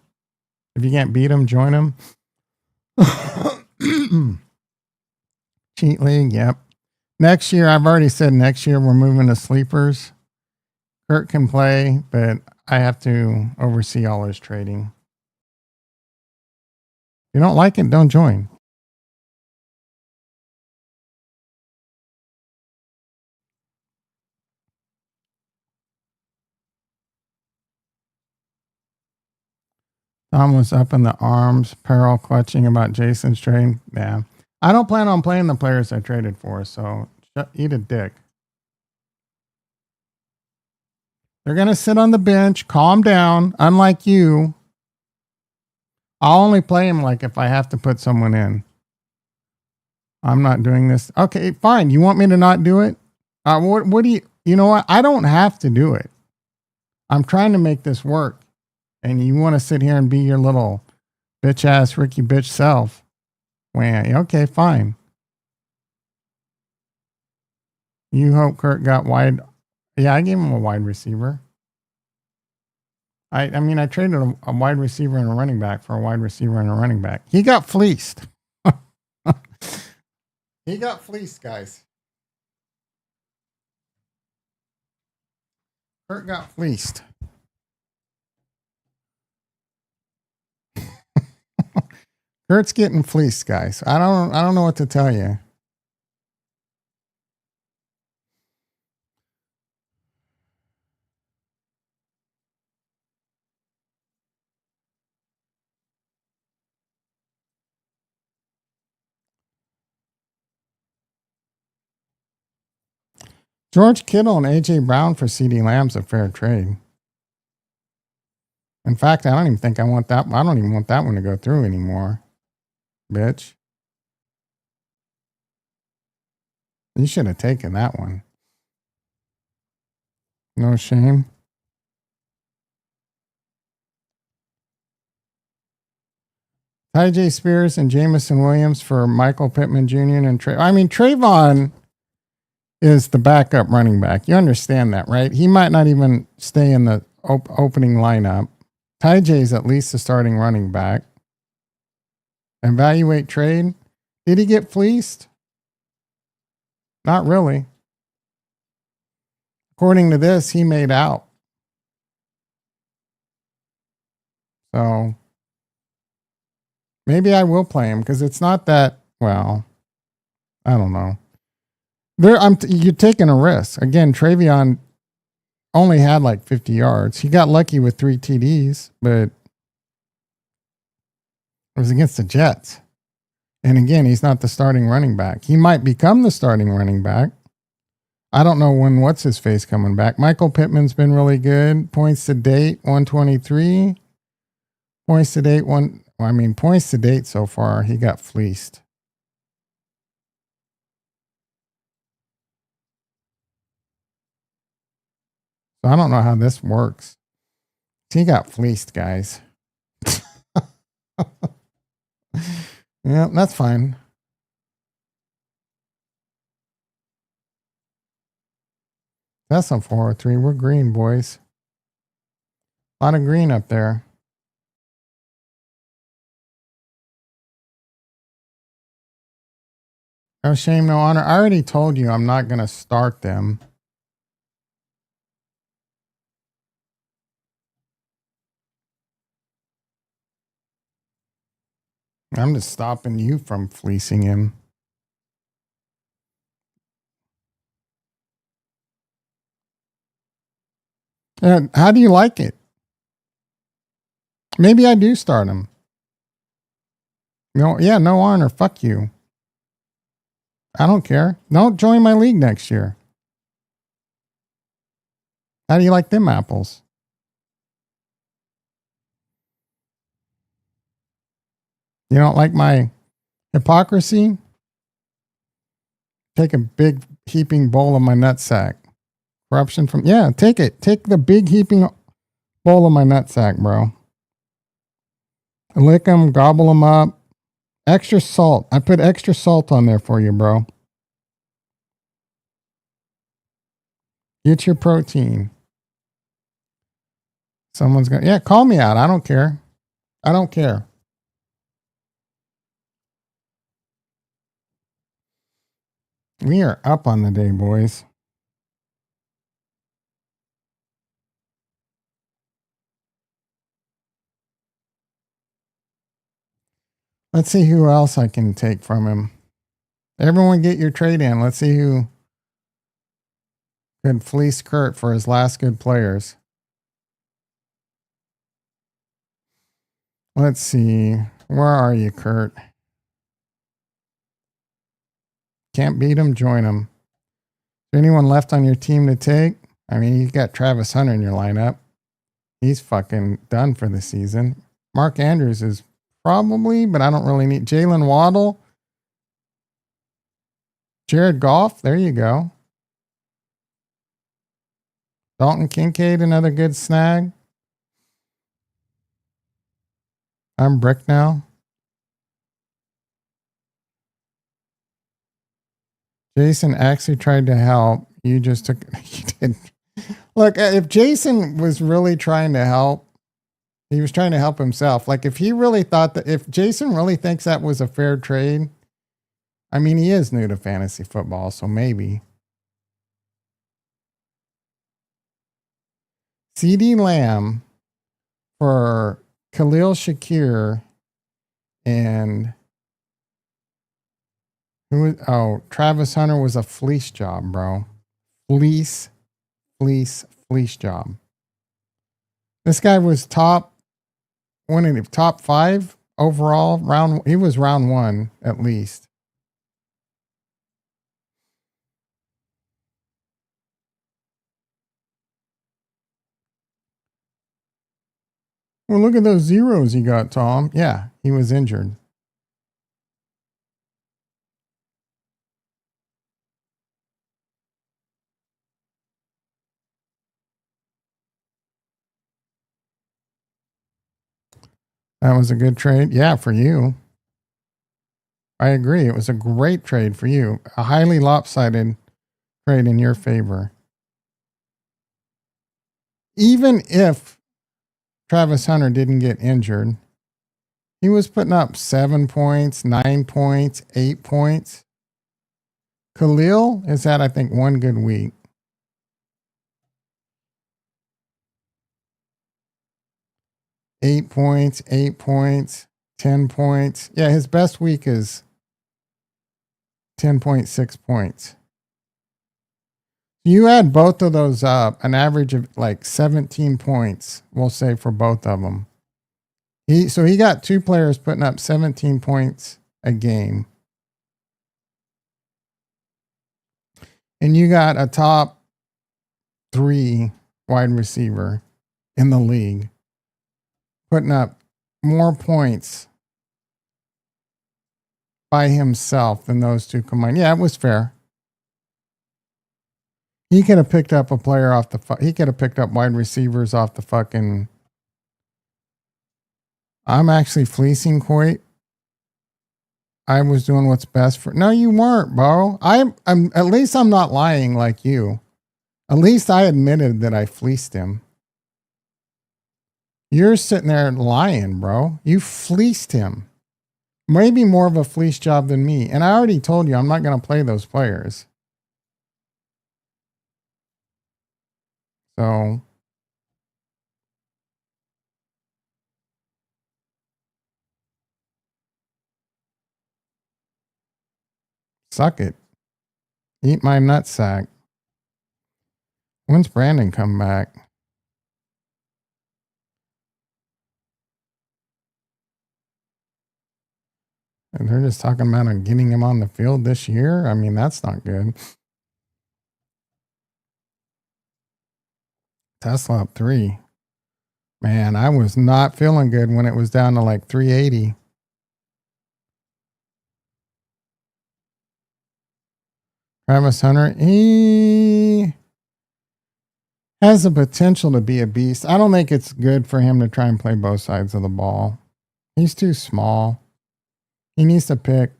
if you can't beat him, join him. Cheat league, yep. Next year, I've already said next year we're moving to sleepers. Kurt can play, but I have to oversee all his trading. If you don't like it, don't join. Tom was up in the arms, peril clutching about Jason's trade. Yeah. I don't plan on playing the players I traded for, so eat a dick. They're going to sit on the bench, calm down, unlike you. I'll only play him like if I have to put someone in. I'm not doing this. Okay, fine. You want me to not do it? What do you know what? I don't have to do it. I'm trying to make this work. And you want to sit here and be your little bitch ass Ricky bitch self. Well, okay, fine. You hope Kurt got wide. Yeah, I gave him a wide receiver. I mean, I traded a wide receiver and a running back for a wide receiver and a running back. He got fleeced. He got fleeced, guys. Kurt got fleeced. Kurt's getting fleeced, guys. I don't know what to tell you. George Kittle and AJ Brown for CeeDee Lamb's a fair trade. In fact, I don't even think I want that. I don't even want that one to go through anymore. Bitch. You should have taken that one. No shame. Tyjae Spears and Jamison Williams for Michael Pittman Jr. and Trayvon is the backup running back. You understand that, right? He might not even stay in the opening lineup. Tyjae is at least the starting running back. Evaluate trade. Did he get fleeced? Not really. According to this, he made out. So maybe I will play him because it's not that, well, I don't know. You're taking a risk. Again, Travion only had like 50 yards. He got lucky with 3 TDs, but it was against the Jets. And again, he's not the starting running back. He might become the starting running back. I don't know when what's his face coming back. Michael Pittman's been really good. Points to date 123. Points to date points to date so far, he got fleeced. So I don't know how this works. He got fleeced, guys. Yeah, that's fine. That's a 403. We're green, boys. A lot of green up there. No shame, no honor. I already told you I'm not going to start them. I'm just stopping you from fleecing him. How do you like it? Maybe I do start him. No, yeah, no honor. Fuck you. I don't care. Don't join my league next year. How do you like them apples? You don't like my hypocrisy? Take a big heaping bowl of my nutsack. Corruption from, yeah, take it. Take the big heaping bowl of my nutsack, bro. Lick them, gobble them up. Extra salt. I put extra salt on there for you, bro. Get your protein. Someone's going to, yeah, call me out. I don't care. I don't care. We are up on the day, boys. Let's see who else I can take from him. Everyone get your trade in. Let's see who could fleece Kurt for his last good players. Let's see. Where are you, Kurt? Can't beat him, join him. Is there anyone left on your team to take? I mean, you got Travis Hunter in your lineup. He's fucking done for the season. Mark Andrews is probably, but I don't really need Jalen Waddle. Jared Goff, there you go. Dalton Kincaid, another good snag. I'm brick now. Jason actually tried to help. You just took. He did. Look, if Jason was really trying to help, he was trying to help himself. Like if he really thought that, if Jason really thinks that was a fair trade, I mean, he is new to fantasy football, so maybe. CeeDee Lamb for Khalil Shakir and Travis Hunter was a fleece job, bro. Fleece job. This guy was top 5 overall he was round 1 at least. Well, look at those zeros he got, Tom. Yeah, he was injured. That was a good trade. Yeah, for you. I agree. It was a great trade for you. A highly lopsided trade in your favor. Even if Travis Hunter didn't get injured, he was putting up 7 points, 9 points, 8 points. Khalil has had, I think, one good week. Eight points, 10 points. Yeah, his best week is 10.6 points. You add both of those up, an average of like 17 points, we'll say, for both of them. So he got two players putting up 17 points a game. And you got a top 3 wide receiver in the league putting up more points by himself than those two combined. Yeah, it was fair. He could have picked up a player off the. He could have picked up wide receivers off the fucking. I'm actually fleecing Coit. I was doing what's best for. No, you weren't, bro. I'm. At least I'm not lying like you. At least I admitted that I fleeced him. You're sitting there lying, bro. You fleeced him. Maybe more of a fleece job than me. And I already told you I'm not going to play those players. So suck it. Eat my nutsack. When's Brandon come back? And they're just talking about getting him on the field this year. I mean, that's not good. Tesla up 3. Man, I was not feeling good when it was down to like 380. Travis Hunter, he has the potential to be a beast. I don't think it's good for him to try and play both sides of the ball. He's too small. He needs to pick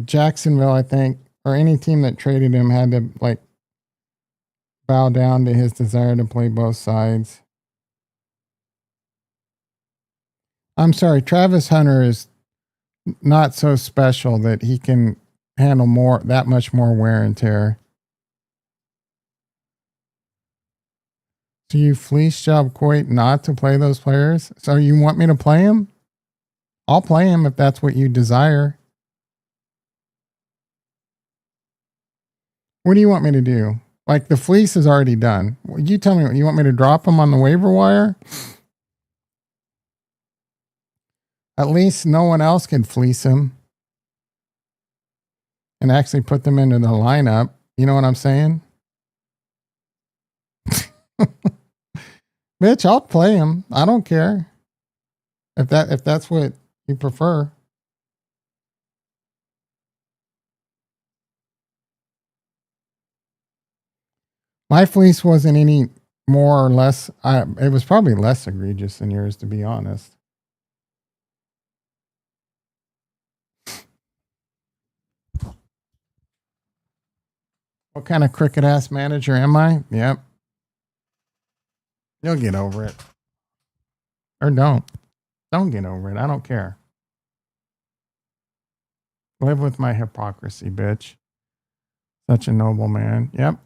Jacksonville, I think, or any team that traded him had to like bow down to his desire to play both sides. I'm sorry, Travis Hunter is not so special that he can handle that much more wear and tear. So you fleece job Coit not to play those players? So you want me to play him? I'll play him if that's what you desire. What do you want me to do? Like the fleece is already done. You tell me, you want me to drop him on the waiver wire? At least no one else can fleece him and actually put them into the lineup. You know what I'm saying? Bitch, I'll play him. I don't care. If that's what you prefer. My fleece wasn't any more or less. It was probably less egregious than yours, to be honest. What kind of cricket ass manager am I? Yep. You'll get over it. Or don't. Don't get over it. I don't care. Live with my hypocrisy, bitch. Such a noble man. Yep.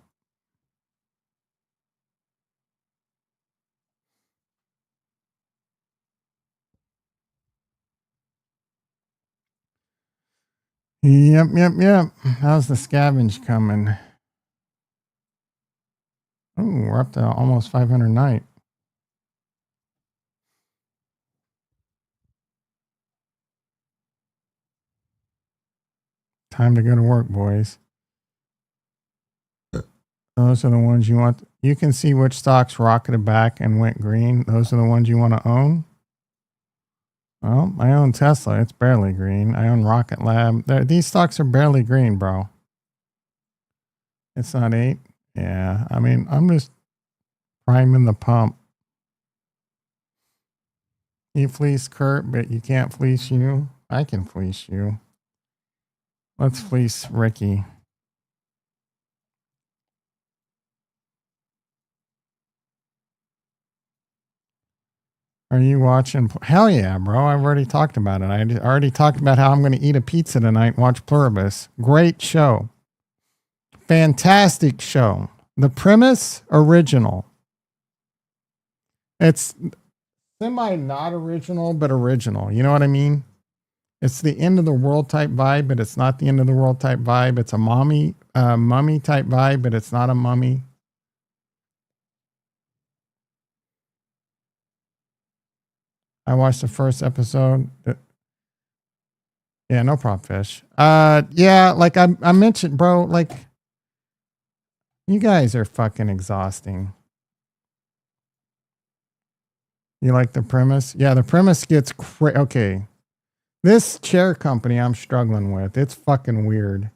Yep. How's the scavenge coming? Oh, we're up to almost 500 night. Time to go to work, boys. Those are the ones you want. You can see which stocks rocketed back and went green. Those are the ones you want to own. Well, I own Tesla. It's barely green. I own Rocket Lab. These stocks are barely green, bro. It's not 8. Yeah, I mean, I'm just priming the pump. You fleece Kurt, but you can't fleece you. I can fleece you. Let's fleece Ricky. Are you watching? Hell yeah, bro. I've already talked about it. I already talked about how I'm going to eat a pizza tonight and watch Pluribus. Great show. Fantastic show. The premise, original. It's semi not original, but original. You know what I mean? It's the end of the world type vibe, but it's not the end of the world type vibe. It's a mummy type vibe, but it's not a mummy. I watched the first episode. Yeah, no problem, fish. Yeah, like I mentioned, bro, like you guys are fucking exhausting. You like the premise? Yeah, the premise gets okay. This chair company I'm struggling with, it's fucking weird.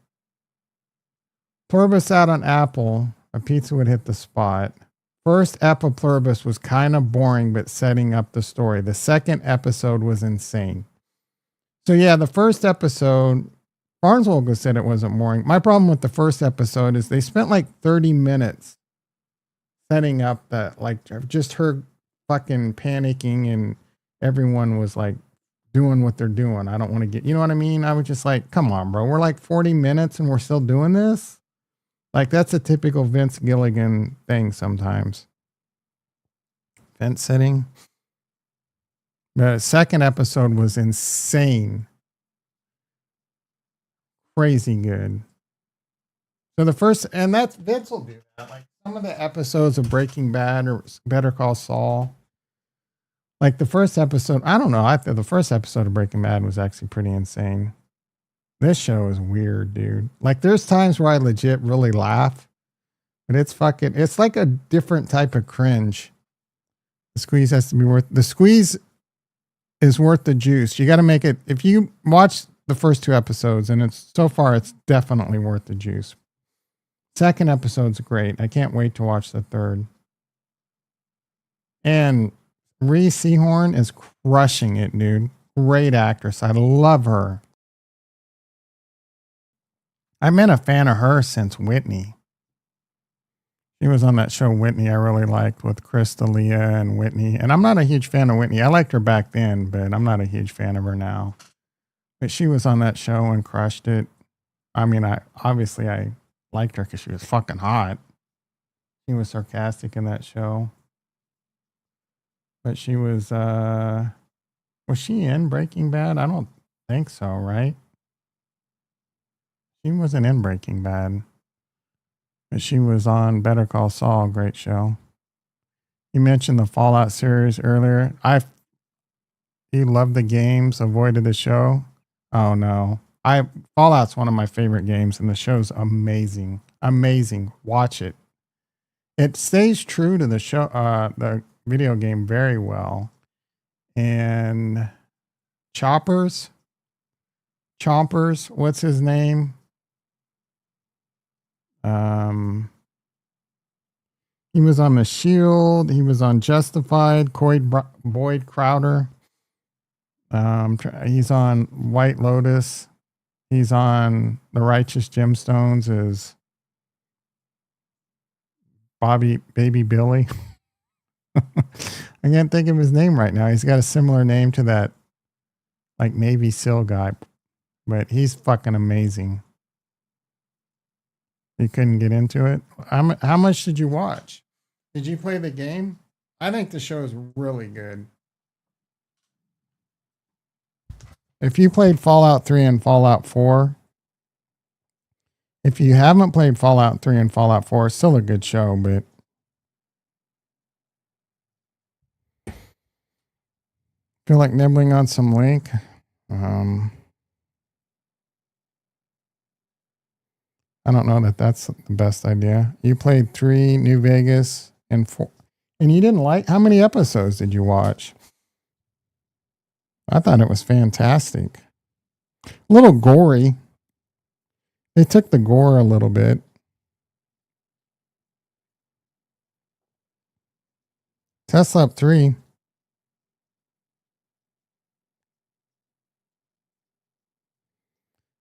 Pluribus out on Apple, a pizza would hit the spot. First Apple Pluribus was kind of boring, but setting up the story. The second episode was insane. So yeah, the first episode, Farnsworth said it wasn't boring. My problem with the first episode is they spent like 30 minutes setting up that, like, I've just heard fucking panicking and everyone was like doing what they're doing. I don't want to get, you know what I mean? I was just like, come on, bro. We're like 40 minutes and we're still doing this. Like, that's a typical Vince Gilligan thing sometimes. Fence sitting. The second episode was insane. Crazy good. So the first, and that's Vince will do that. Like some of the episodes of Breaking Bad or Better Call Saul. Like the first episode, I don't know. I thought the first episode of Breaking Bad was actually pretty insane. This show is weird, dude. Like there's times where I legit really laugh, but it's like a different type of cringe. The squeeze has to be worth, the squeeze is worth the juice. You got to make it, if you watch the first 2 episodes and it's so far, it's definitely worth the juice. Second episode's great. I can't wait to watch the third. And Rhea Seehorn is crushing it, dude. Great actress. I love her. I've been a fan of her since Whitney. She was on that show Whitney I really liked with Chris D'Elia and Whitney. And I'm not a huge fan of Whitney. I liked her back then, but I'm not a huge fan of her now. But she was on that show and crushed it. I mean, I liked her because she was fucking hot. She was sarcastic in that show. But she was she in Breaking Bad? I don't think so, right? She wasn't in Breaking Bad. But she was on Better Call Saul, great show. You mentioned the Fallout series earlier. You loved the games, avoided the show. Oh no. Fallout's one of my favorite games and the show's amazing. Amazing. Watch it. It stays true to the show, the video game very well. And Chompers, what's his name? He was on The Shield. He was on Justified. Boyd Crowder. He's on White Lotus. He's on The Righteous Gemstones as Baby Billy. I can't think of his name right now. He's got a similar name to that, like Navy SEAL guy, but he's fucking amazing. You couldn't get into it. How much did you watch? Did you play the game? I think the show is really good. If you played Fallout 3 and Fallout 4, if you haven't played Fallout 3 and Fallout 4, it's still a good show, but feel like nibbling on some link. I don't know that that's the best idea. You played 3, New Vegas, and 4, and you didn't like. How many episodes did you watch? I thought it was fantastic. A little gory. They took the gore a little bit. Tesla up 3.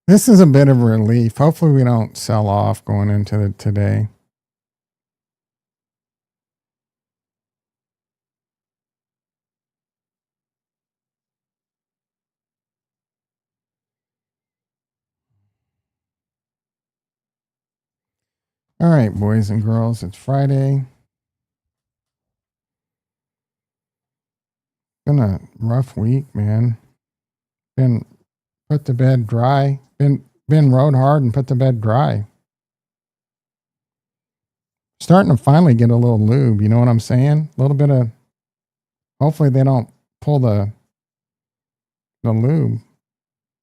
This is a bit of a relief. Hopefully, we don't sell off going into today. All right, boys and girls, it's Friday. Been a rough week, man. Been put to bed dry. Been rode hard and put to bed dry. Starting to finally get a little lube. You know what I'm saying? A little bit of. Hopefully they don't pull the lube.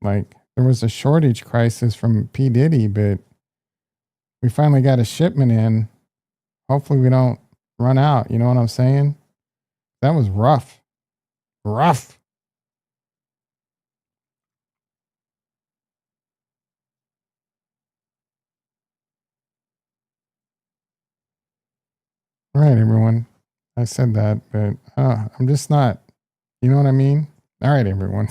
Like there was a shortage crisis from P Diddy, but we finally got a shipment in. Hopefully we don't run out. You know what I'm saying? That was rough. Rough. All right, everyone. I said that, but I'm just not. You know what I mean? All right, everyone.